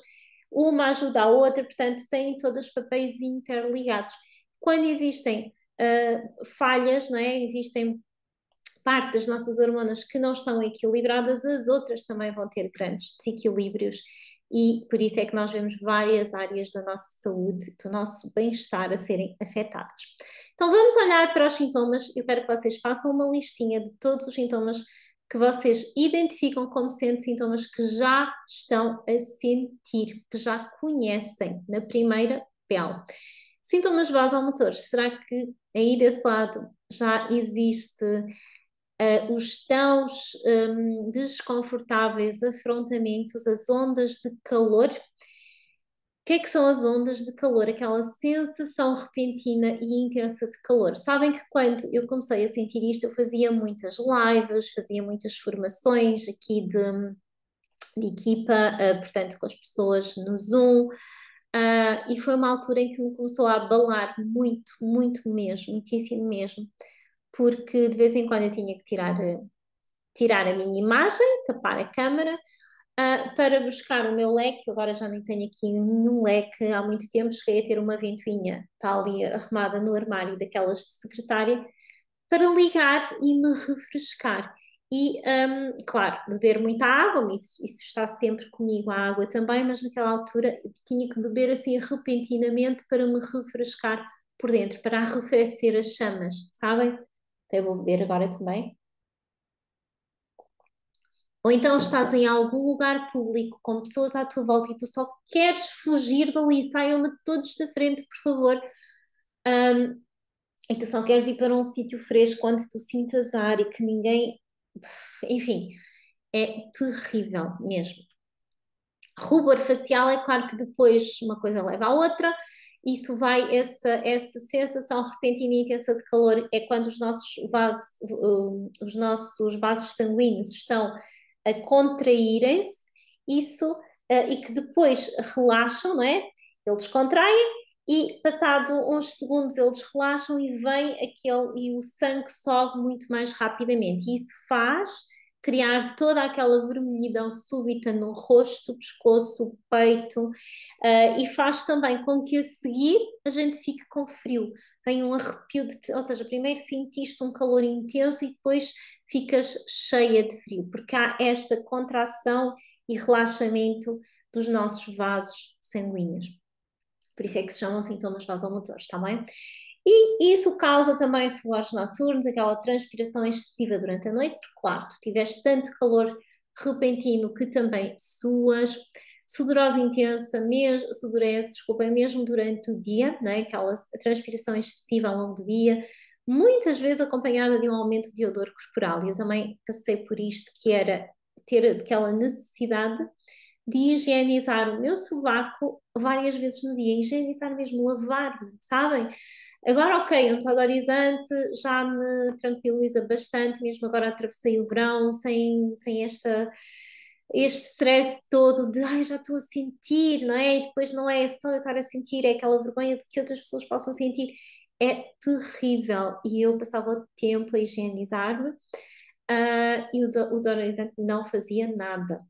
uma ajuda a outra, portanto, têm todos os papéis interligados. Quando existem falhas, não é? Existem parte das nossas hormonas que não estão equilibradas, as outras também vão ter grandes desequilíbrios, e por isso é que nós vemos várias áreas da nossa saúde, do nosso bem-estar a serem afetadas. Então vamos olhar para os sintomas. Eu quero que vocês façam uma listinha de todos os sintomas que vocês identificam como sendo sintomas que já estão a sentir, que já conhecem na primeira pele. Sintomas vasomotores, será que aí desse lado já existe os tãos desconfortáveis afrontamentos, as ondas de calor? O que é que são as ondas de calor? Aquela sensação repentina e intensa de calor. Sabem que quando eu comecei a sentir isto, eu fazia muitas lives, fazia muitas formações aqui de equipa, portanto, com as pessoas no Zoom, e foi uma altura em que me começou a abalar muito, muito mesmo, muitíssimo mesmo, porque de vez em quando eu tinha que tirar a minha imagem, tapar a câmara, para buscar o meu leque. Agora já nem tenho aqui nenhum leque há muito tempo, cheguei a ter uma ventoinha, está ali arrumada no armário daquelas de secretária, para ligar e me refrescar. E, claro, beber muita água, isso está sempre comigo, a água também, mas naquela altura eu tinha que beber assim repentinamente para me refrescar por dentro, para arrefecer as chamas, sabem? Então eu vou beber agora também. Ou então estás em algum lugar público com pessoas à tua volta e tu só queres fugir dali, saiam-me todos da frente, por favor. E tu só queres ir para um sítio fresco onde tu sintas ar e que ninguém. Enfim, é terrível mesmo. Rubor facial, é claro que depois uma coisa leva à outra, isso vai, essa sensação repentina e intensa de calor é quando os nossos vasos sanguíneos estão a contraírem-se, isso, e que depois relaxam, não é? Eles contraem e passado uns segundos eles relaxam e vem e o sangue sobe muito mais rapidamente. E isso faz criar toda aquela vermelhidão súbita no rosto, pescoço, peito, e faz também com que a seguir a gente fique com frio. Vem um arrepio, ou seja, primeiro sentiste um calor intenso e depois ficas cheia de frio, porque há esta contração e relaxamento dos nossos vasos sanguíneos. Por isso é que se chamam sintomas vasomotores, está bem? E isso causa também suores noturnos, aquela transpiração excessiva durante a noite, porque, claro, tu tiveste tanto calor repentino que também suas, sudorose intensa, mesmo, sudorese, desculpa, mesmo durante o dia, né? Aquela transpiração excessiva ao longo do dia, muitas vezes acompanhada de um aumento de odor corporal. E eu também passei por isto, que era ter aquela necessidade de higienizar o meu sovaco várias vezes no dia, higienizar mesmo, lavar-me, sabem? Agora, ok, um desodorizante já me tranquiliza bastante, mesmo agora atravessei o verão sem este stress todo de ai, já estou a sentir, não é? E depois não é só eu estar a sentir, é aquela vergonha de que outras pessoas possam sentir. É terrível. E eu passava o tempo a higienizar-me, e o desodorizante não fazia nada.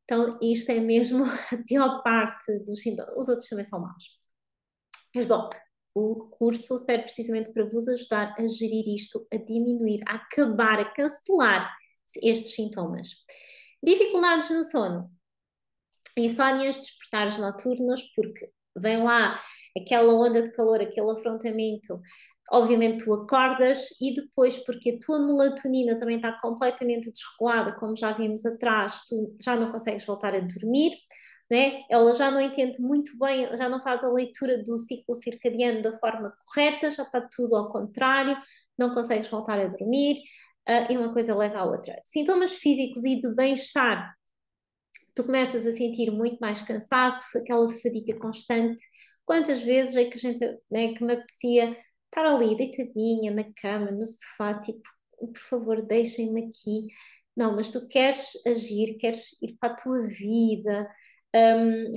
Então, isto é mesmo a pior parte dos sintomas. Os outros também são maus. Mas, bom, o curso serve precisamente para vos ajudar a gerir isto, a diminuir, a acabar, a cancelar estes sintomas. Dificuldades no sono. Insónias, despertares noturnos, porque vem lá aquela onda de calor, aquele afrontamento. Obviamente tu acordas e depois, porque a tua melatonina também está completamente desregulada, como já vimos atrás, tu já não consegues voltar a dormir, né? Ela já não entende muito bem, já não faz a leitura do ciclo circadiano da forma correta, já está tudo ao contrário, não consegues voltar a dormir, e uma coisa leva à outra. Sintomas físicos e de bem-estar, tu começas a sentir muito mais cansaço, aquela fadiga constante. Quantas vezes é que a gente, né, que me apetecia estar ali deitadinha na cama, no sofá, tipo, por favor, deixem-me aqui. Não, mas tu queres agir, queres ir para a tua vida,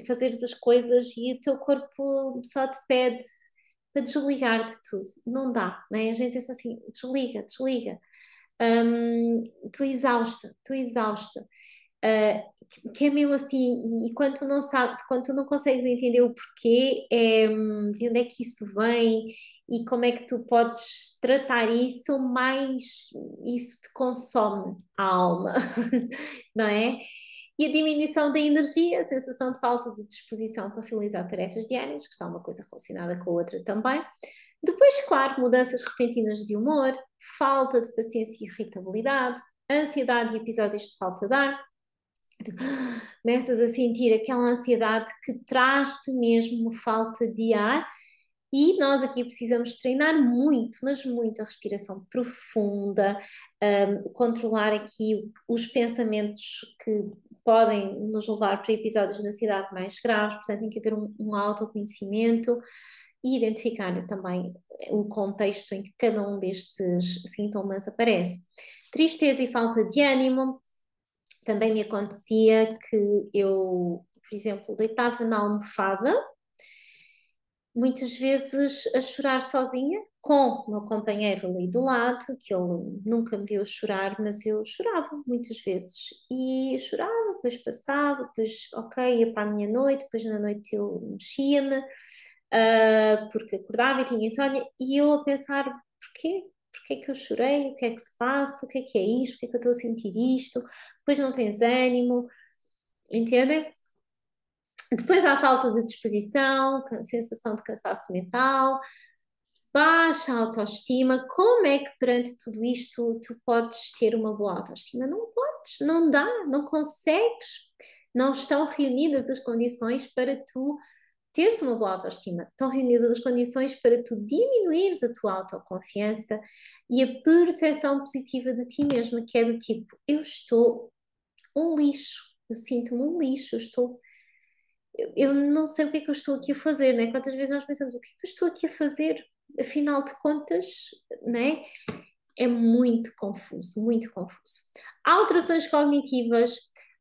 fazeres as coisas e o teu corpo só te pede para desligar de tudo. Não dá, né? A gente pensa assim, desliga, desliga. Estou exausta, estou exausta. Que é mesmo assim, e quando tu não sabes, quando tu não consegues entender o porquê, de onde é que isso vem e como é que tu podes tratar isso, mais isso te consome a alma, não é? E a diminuição da energia, a sensação de falta de disposição para realizar tarefas diárias, que está uma coisa relacionada com a outra também. Depois, claro, mudanças repentinas de humor, falta de paciência e irritabilidade, ansiedade e episódios de falta de ar. Começas a sentir aquela ansiedade que traz-te mesmo falta de ar, e nós aqui precisamos treinar muito, mas muito a respiração profunda, controlar aqui os pensamentos que podem nos levar para episódios de ansiedade mais graves, portanto tem que haver um autoconhecimento e identificar também o contexto em que cada um destes sintomas aparece. Tristeza e falta de ânimo, também me acontecia que eu, por exemplo, deitava na almofada, muitas vezes a chorar sozinha, com o meu companheiro ali do lado, que ele nunca me viu chorar, mas eu chorava muitas vezes. E chorava, depois passava, depois, ok, ia para a minha noite, depois na noite eu mexia-me, porque acordava e tinha insónia, e eu a pensar, porquê? porque é que eu chorei, o que é que se passa, o que é isto, porque é que eu estou a sentir isto, depois não tens ânimo, entendem? Depois há a falta de disposição, sensação de cansaço mental, baixa autoestima. Como é que perante tudo isto tu podes ter uma boa autoestima? Não podes, não dá, não consegues. Não estão reunidas as condições para tu teres uma boa autoestima. Estão reunidas as condições para tu diminuires a tua autoconfiança e a percepção positiva de ti mesma, que é do tipo, eu estou um lixo, eu sinto-me um lixo, eu não sei o que é que eu estou aqui a fazer, né? Quantas vezes nós pensamos, o que é que eu estou aqui a fazer? Afinal de contas, né? É muito confuso, muito confuso. Alterações cognitivas,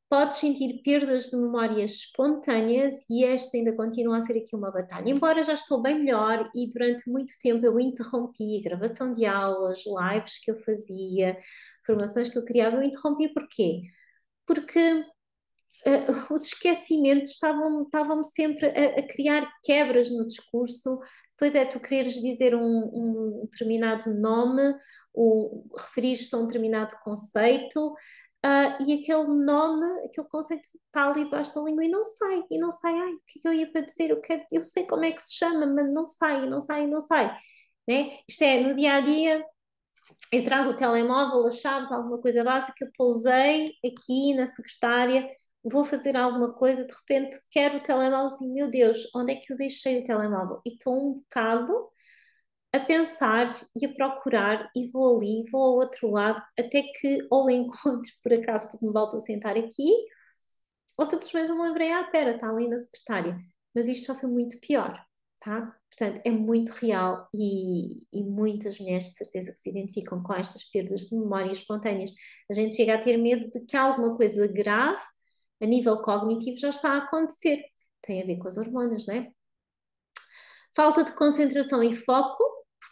podes sentir perdas de memórias espontâneas e esta ainda continua a ser aqui uma batalha. Embora já estou bem melhor e durante muito tempo eu interrompi a gravação de aulas, lives que eu fazia, formações que eu criava, eu interrompi porquê? Porque os esquecimentos estavam-me sempre a criar quebras no discurso. Pois é, tu quereres dizer um determinado nome, ou referir-te a um determinado conceito, e aquele nome, aquele conceito está ali debaixo da língua e não sai. Ai, o que é que eu ia para dizer? Eu sei como é que se chama, mas não sai, não sai, não sai. Né? Isto é, no dia a dia, eu trago o telemóvel, as chaves, alguma coisa básica, pousei aqui na secretária, vou fazer alguma coisa, de repente quero o telemóvel assim, meu Deus, onde é que eu deixei o telemóvel? E estou um bocado a pensar e a procurar e vou ali, vou ao outro lado, até que ou encontro por acaso porque me volto a sentar aqui, ou simplesmente eu me lembrei, pera, está ali na secretária. Mas isto já foi muito pior, tá? Portanto, é muito real e muitas mulheres de certeza que se identificam com estas perdas de memória espontâneas. A gente chega a ter medo de que alguma coisa grave, a nível cognitivo, já está a acontecer. Tem a ver com as hormonas, não é? Falta de concentração e foco,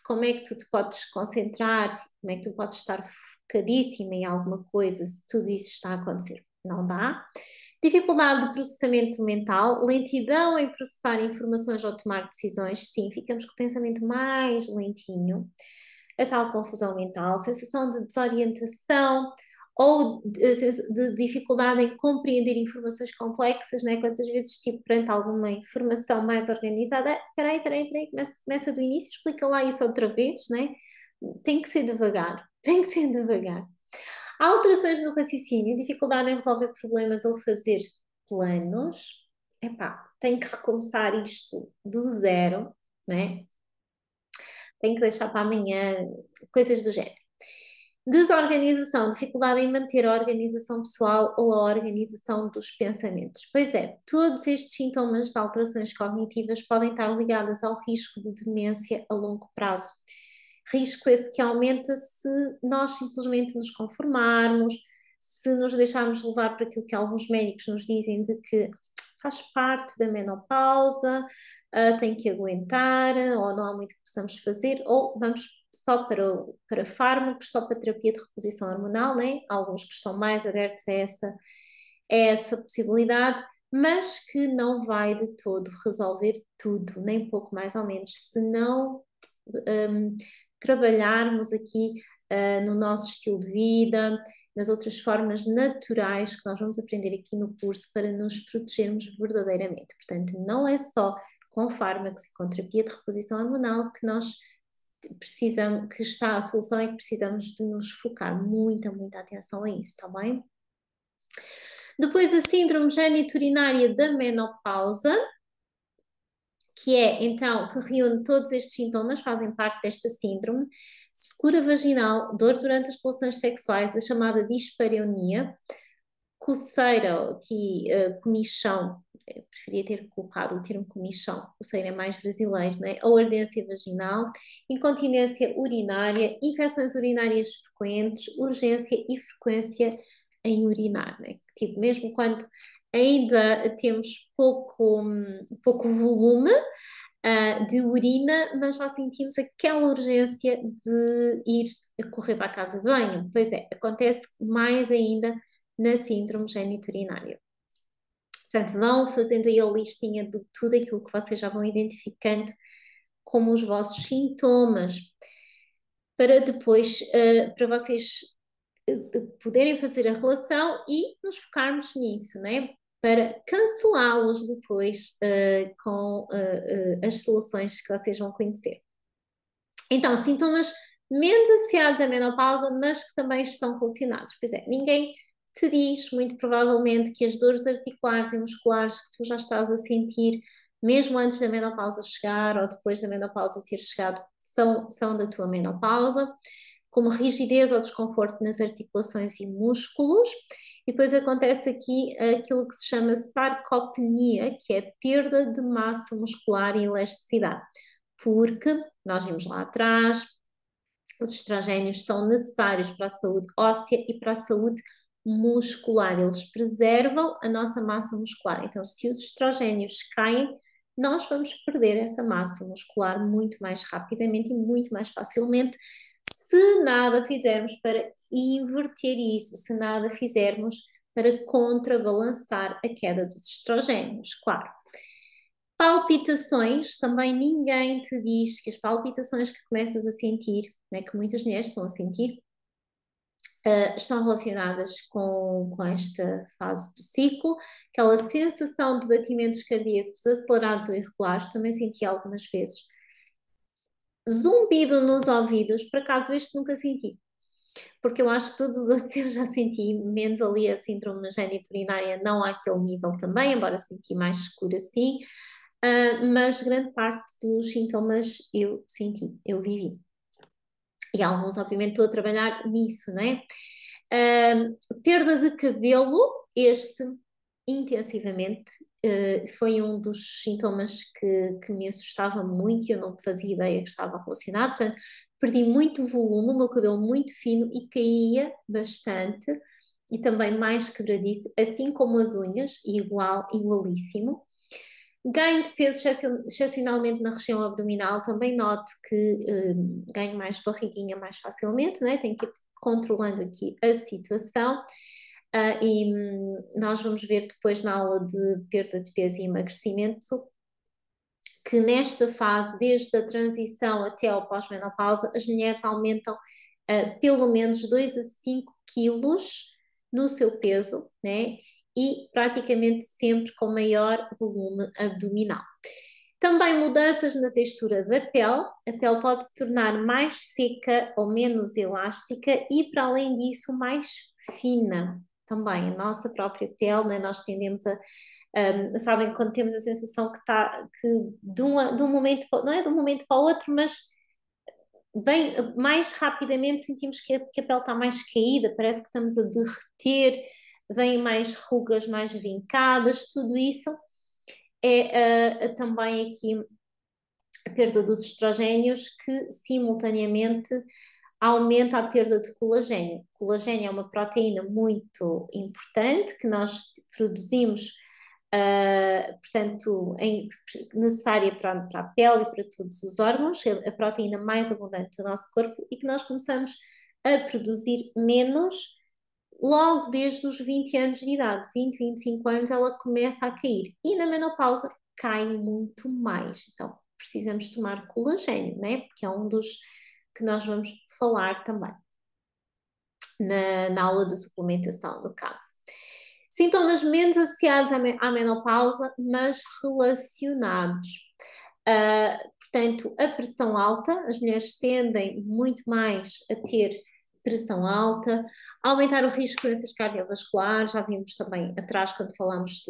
como é que tu te podes concentrar, como é que tu podes estar focadíssima em alguma coisa se tudo isso está a acontecer? Não dá. Dificuldade de processamento mental, lentidão em processar informações ou tomar decisões, sim, ficamos com o pensamento mais lentinho, a tal confusão mental, sensação de desorientação ou de dificuldade em compreender informações complexas, né? Quantas vezes, tipo, perante alguma informação mais organizada, peraí, começa do início, explica lá isso outra vez, né? Tem que ser devagar, tem que ser devagar. Alterações no raciocínio, dificuldade em resolver problemas ou fazer planos. Epá, tem que recomeçar isto do zero, né? Tem que deixar para amanhã, coisas do género. Desorganização, dificuldade em manter a organização pessoal ou a organização dos pensamentos. Pois é, todos estes sintomas de alterações cognitivas podem estar ligados ao risco de demência a longo prazo. Risco esse que aumenta se nós simplesmente nos conformarmos, se nos deixarmos levar por aquilo que alguns médicos nos dizem de que faz parte da menopausa, tem que aguentar, ou não há muito que possamos fazer, ou vamos só para fármacos, só para terapia de reposição hormonal, né? Alguns que estão mais abertos a essa possibilidade, mas que não vai de todo resolver tudo, nem pouco mais ou menos, se não trabalharmos aqui no nosso estilo de vida, nas outras formas naturais que nós vamos aprender aqui no curso para nos protegermos verdadeiramente. Portanto, não é só com fármacos e com terapia de reposição hormonal que nós precisamos, que está a solução é que precisamos de nos focar muita atenção a isso, está bem? Depois a síndrome geniturinária da menopausa, que é então, que reúne todos estes sintomas, fazem parte desta síndrome, secura vaginal, dor durante as relações sexuais, a chamada dispareunia, coceira, aqui, comichão, eu preferia ter colocado o termo comichão, coceira é mais brasileiro, né? Ou ardência vaginal, incontinência urinária, infecções urinárias frequentes, urgência e frequência em urinar, né? Tipo, mesmo quando ainda temos pouco volume, de urina, mas já sentimos aquela urgência de ir a correr para a casa de banho. Pois é, acontece mais ainda na síndrome geniturinária. Portanto, vão fazendo aí a listinha de tudo aquilo que vocês já vão identificando como os vossos sintomas. para depois, para vocês poderem fazer a relação e nos focarmos nisso, né? Para cancelá-los depois com as soluções que vocês vão conhecer. Então, sintomas menos associados à menopausa, mas que também estão relacionados. Por exemplo, ninguém te diz, muito provavelmente, que as dores articulares e musculares que tu já estás a sentir, mesmo antes da menopausa chegar ou depois da menopausa ter chegado, são da tua menopausa, como rigidez ou desconforto nas articulações e músculos. E depois acontece aqui aquilo que se chama sarcopenia, que é perda de massa muscular e elasticidade. Porque nós vimos lá atrás, os estrogénios são necessários para a saúde óssea e para a saúde muscular. Eles preservam a nossa massa muscular. Então, se os estrogénios caem, nós vamos perder essa massa muscular muito mais rapidamente e muito mais facilmente se nada fizermos para inverter isso, se nada fizermos para contrabalançar a queda dos estrogénios, claro. Palpitações, também ninguém te diz que as palpitações que começas a sentir, né, que muitas mulheres estão a sentir, estão relacionadas com esta fase do ciclo. Aquela sensação de batimentos cardíacos acelerados ou irregulares, também senti algumas vezes. Zumbido nos ouvidos, por acaso este nunca senti, porque eu acho que todos os outros eu já senti, menos ali a síndrome geniturinária, não àquele nível também, embora senti mais escuro assim. Mas grande parte dos sintomas eu senti, eu vivi. E alguns, obviamente, estou a trabalhar nisso, né? Perda de cabelo, este intensivamente, foi um dos sintomas que me assustava muito e eu não fazia ideia que estava relacionado. Portanto, perdi muito volume, o meu cabelo muito fino e caía bastante e também mais quebradiço, assim como as unhas, igualíssimo. Ganho de peso excepcionalmente na região abdominal, também noto que ganho mais barriguinha mais facilmente, né? Tenho que ir controlando aqui a situação. E nós vamos ver depois na aula de perda de peso e emagrecimento que nesta fase, desde a transição até ao pós-menopausa, as mulheres aumentam pelo menos 2 a 5 quilos no seu peso, né? E praticamente sempre com maior volume abdominal. Também mudanças na textura da pele, a pele pode se tornar mais seca ou menos elástica e, para além disso, mais fina também. A nossa própria pele, né? Nós tendemos a. Sabem, quando temos a sensação que está que de um momento, não é de um momento para o outro, mas bem, mais rapidamente sentimos que a pele está mais caída, parece que estamos a derreter, vêm mais rugas mais vincadas, tudo isso é também aqui a perda dos estrogénios que simultaneamente aumenta a perda de colagênio. O colagênio é uma proteína muito importante que nós produzimos, portanto, necessária para a pele e para todos os órgãos, é a proteína mais abundante do nosso corpo e que nós começamos a produzir menos logo desde os 20 anos de idade, 20, 25 anos, ela começa a cair. E na menopausa cai muito mais. Então, precisamos tomar colagênio, né? Que é um dos que nós vamos falar também na aula de suplementação, no caso. Sintomas menos associados à menopausa, mas relacionados. Portanto, a pressão alta, as mulheres tendem muito mais a ter pressão alta, aumentar o risco de doenças cardiovasculares, já vimos também atrás quando falamos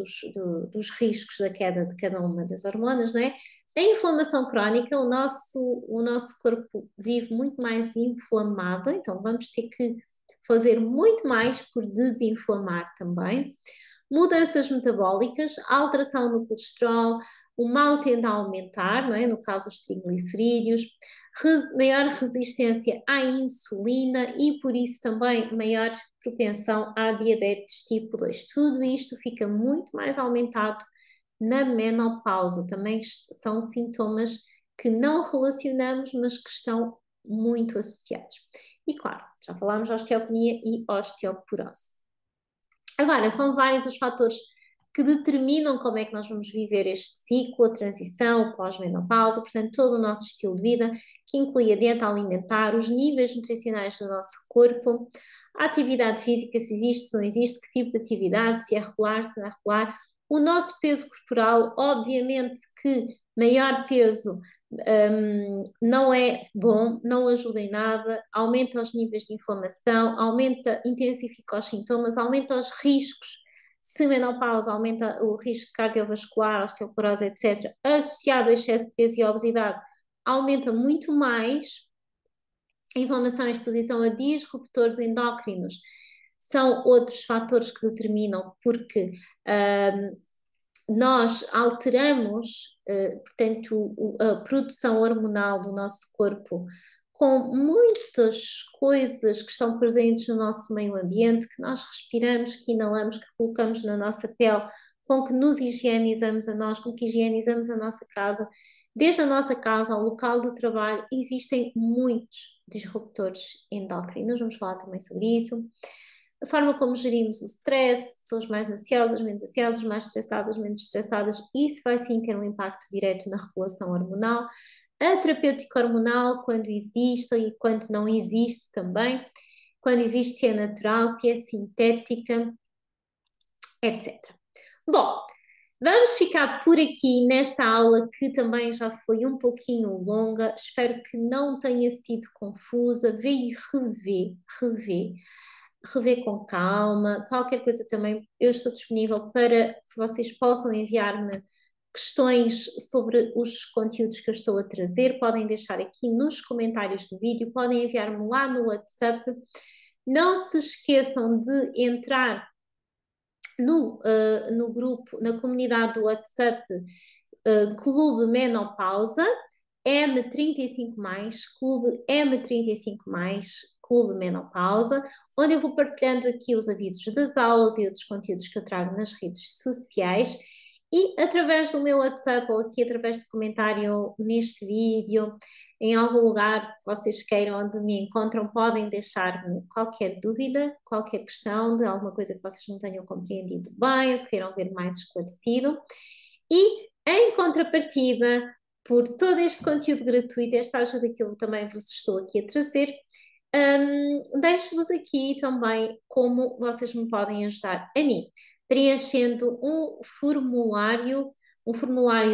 dos riscos da queda de cada uma das hormonas, não é? A inflamação crónica, o nosso corpo vive muito mais inflamado, então vamos ter que fazer muito mais por desinflamar também. Mudanças metabólicas, alteração no colesterol, o mal tende a aumentar, não é? No caso os triglicerídeos, maior resistência à insulina e por isso também maior propensão à diabetes tipo 2. Tudo isto fica muito mais aumentado na menopausa. Também são sintomas que não relacionamos, mas que estão muito associados. E claro, já falámos de osteopenia e osteoporose. Agora, são vários os fatores que determinam como é que nós vamos viver este ciclo, a transição, o pós-menopausa, portanto, todo o nosso estilo de vida, que inclui a dieta alimentar, os níveis nutricionais do nosso corpo, a atividade física, se existe, se não existe, que tipo de atividade, se é regular, se não é regular, o nosso peso corporal, obviamente que maior peso não é bom, não ajuda em nada, aumenta os níveis de inflamação, aumenta, intensifica os sintomas, aumenta os riscos, se menopausa, aumenta o risco cardiovascular, osteoporose, etc., associado a excesso de peso e obesidade, aumenta muito mais a inflamação e exposição a disruptores endócrinos. São outros fatores que determinam porque nós alteramos, portanto, a produção hormonal do nosso corpo com muitas coisas que estão presentes no nosso meio ambiente, que nós respiramos, que inalamos, que colocamos na nossa pele, com que nos higienizamos a nós, com que higienizamos a nossa casa. Desde a nossa casa ao local de trabalho, existem muitos disruptores endócrinos, vamos falar também sobre isso. A forma como gerimos o stress, pessoas mais ansiosas, menos ansiosas, mais estressadas, menos estressadas, isso vai sim ter um impacto direto na regulação hormonal. A terapêutica hormonal, quando existe e quando não existe também, quando existe, se é natural, se é sintética, etc. Bom, vamos ficar por aqui nesta aula que também já foi um pouquinho longa, espero que não tenha sido confusa, vê e rever com calma, qualquer coisa também, eu estou disponível para que vocês possam enviar-me questões sobre os conteúdos que eu estou a trazer, podem deixar aqui nos comentários do vídeo, podem enviar-me lá no WhatsApp, não se esqueçam de entrar no grupo, na comunidade do WhatsApp Clube Menopausa, M35+, Clube M35+, Clube Menopausa, onde eu vou partilhando aqui os avisos das aulas e outros conteúdos que eu trago nas redes sociais. E através do meu WhatsApp ou aqui através de comentário neste vídeo, em algum lugar que vocês queiram onde me encontram, podem deixar-me qualquer dúvida, qualquer questão de alguma coisa que vocês não tenham compreendido bem ou que queiram ver mais esclarecido. E em contrapartida, por todo este conteúdo gratuito, esta ajuda que eu também vos estou aqui a trazer, deixo-vos aqui também como vocês me podem ajudar a mim, preenchendo um formulário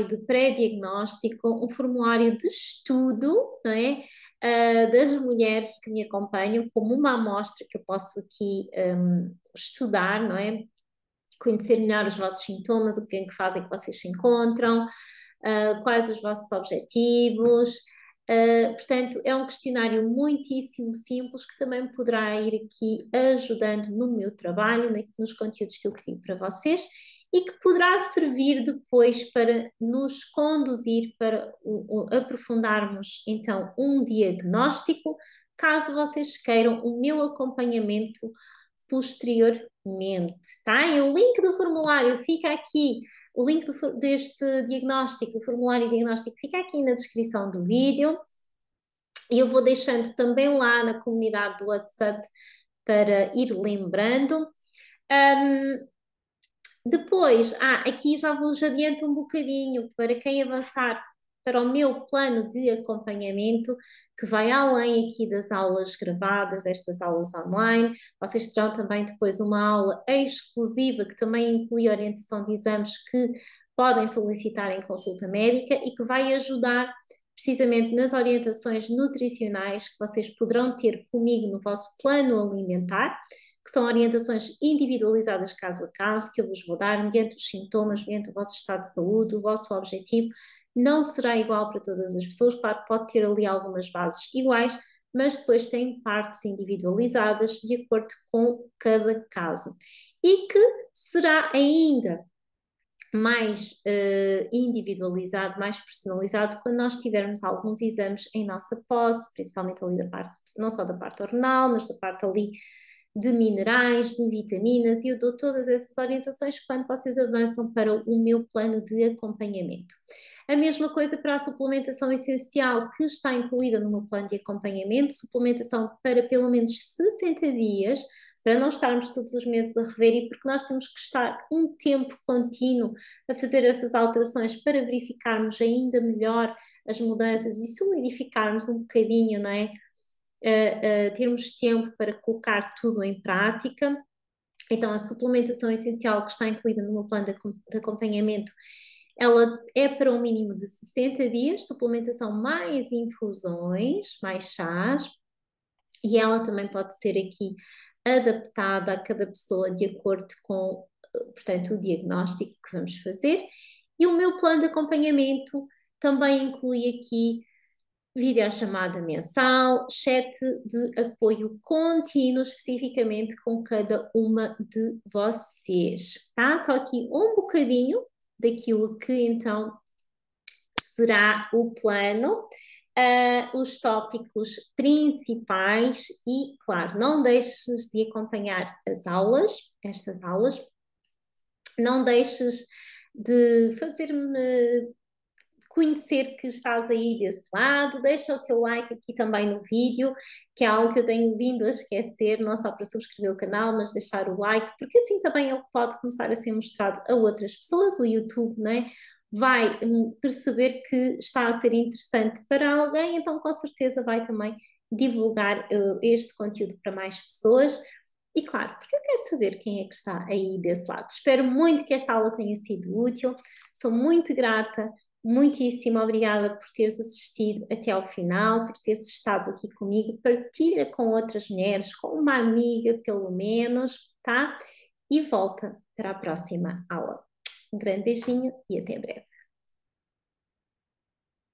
de pré-diagnóstico, um formulário de estudo, não é? Das mulheres que me acompanham, como uma amostra que eu posso aqui estudar, não é? Conhecer melhor os vossos sintomas, o que é que fazem que vocês se encontram, quais os vossos objetivos. Portanto, é um questionário muitíssimo simples que também me poderá ir aqui ajudando no meu trabalho, nos conteúdos que eu crio para vocês e que poderá servir depois para nos conduzir para aprofundarmos então um diagnóstico, caso vocês queiram o meu acompanhamento posteriormente, tá? E o link do formulário fica aqui, o link deste diagnóstico, do formulário diagnóstico, fica aqui na descrição do vídeo e eu vou deixando também lá na comunidade do WhatsApp para ir lembrando. Depois, aqui já vos adianto um bocadinho para quem avançar para o meu plano de acompanhamento, que vai além aqui das aulas gravadas, estas aulas online. Vocês terão também depois uma aula exclusiva que também inclui orientação de exames que podem solicitar em consulta médica e que vai ajudar precisamente nas orientações nutricionais que vocês poderão ter comigo no vosso plano alimentar, que são orientações individualizadas caso a caso, que eu vos vou dar mediante os sintomas, mediante o vosso estado de saúde, o vosso objetivo. Não será igual para todas as pessoas, claro, pode ter ali algumas bases iguais, mas depois tem partes individualizadas de acordo com cada caso. E que será ainda mais individualizado, mais personalizado quando nós tivermos alguns exames em nossa posse, principalmente ali da parte, não só da parte hormonal, mas da parte ali de minerais, de vitaminas, e eu dou todas essas orientações quando vocês avançam para o meu plano de acompanhamento. A mesma coisa para a suplementação essencial, que está incluída no meu plano de acompanhamento, suplementação para pelo menos 60 dias, para não estarmos todos os meses a rever e porque nós temos que estar um tempo contínuo a fazer essas alterações para verificarmos ainda melhor as mudanças e solidificarmos um bocadinho, não é? Termos tempo para colocar tudo em prática. Então, a suplementação essencial que está incluída no meu plano de acompanhamento, ela é para um mínimo de 60 dias, suplementação mais infusões, mais chás, e ela também pode ser aqui adaptada a cada pessoa de acordo com, portanto, o diagnóstico que vamos fazer. E o meu plano de acompanhamento também inclui aqui videochamada mensal, chat de apoio contínuo, especificamente com cada uma de vocês, tá? Só aqui um bocadinho daquilo que então será o plano, os tópicos principais e, claro, não deixes de acompanhar as aulas, estas aulas, não deixes de fazer-me conhecer que estás aí desse lado, deixa o teu like aqui também no vídeo, que é algo que eu tenho vindo a esquecer, não só para subscrever o canal, mas deixar o like, porque assim também ele pode começar a ser mostrado a outras pessoas, o YouTube, né? Vai perceber que está a ser interessante para alguém, então com certeza vai também divulgar este conteúdo para mais pessoas. E claro, porque eu quero saber quem é que está aí desse lado. Espero muito que esta aula tenha sido útil, sou muito grata. Muitíssimo obrigada por teres assistido até ao final, por teres estado aqui comigo. Partilha com outras mulheres, com uma amiga pelo menos, tá? E volta para a próxima aula. Um grande beijinho e até breve.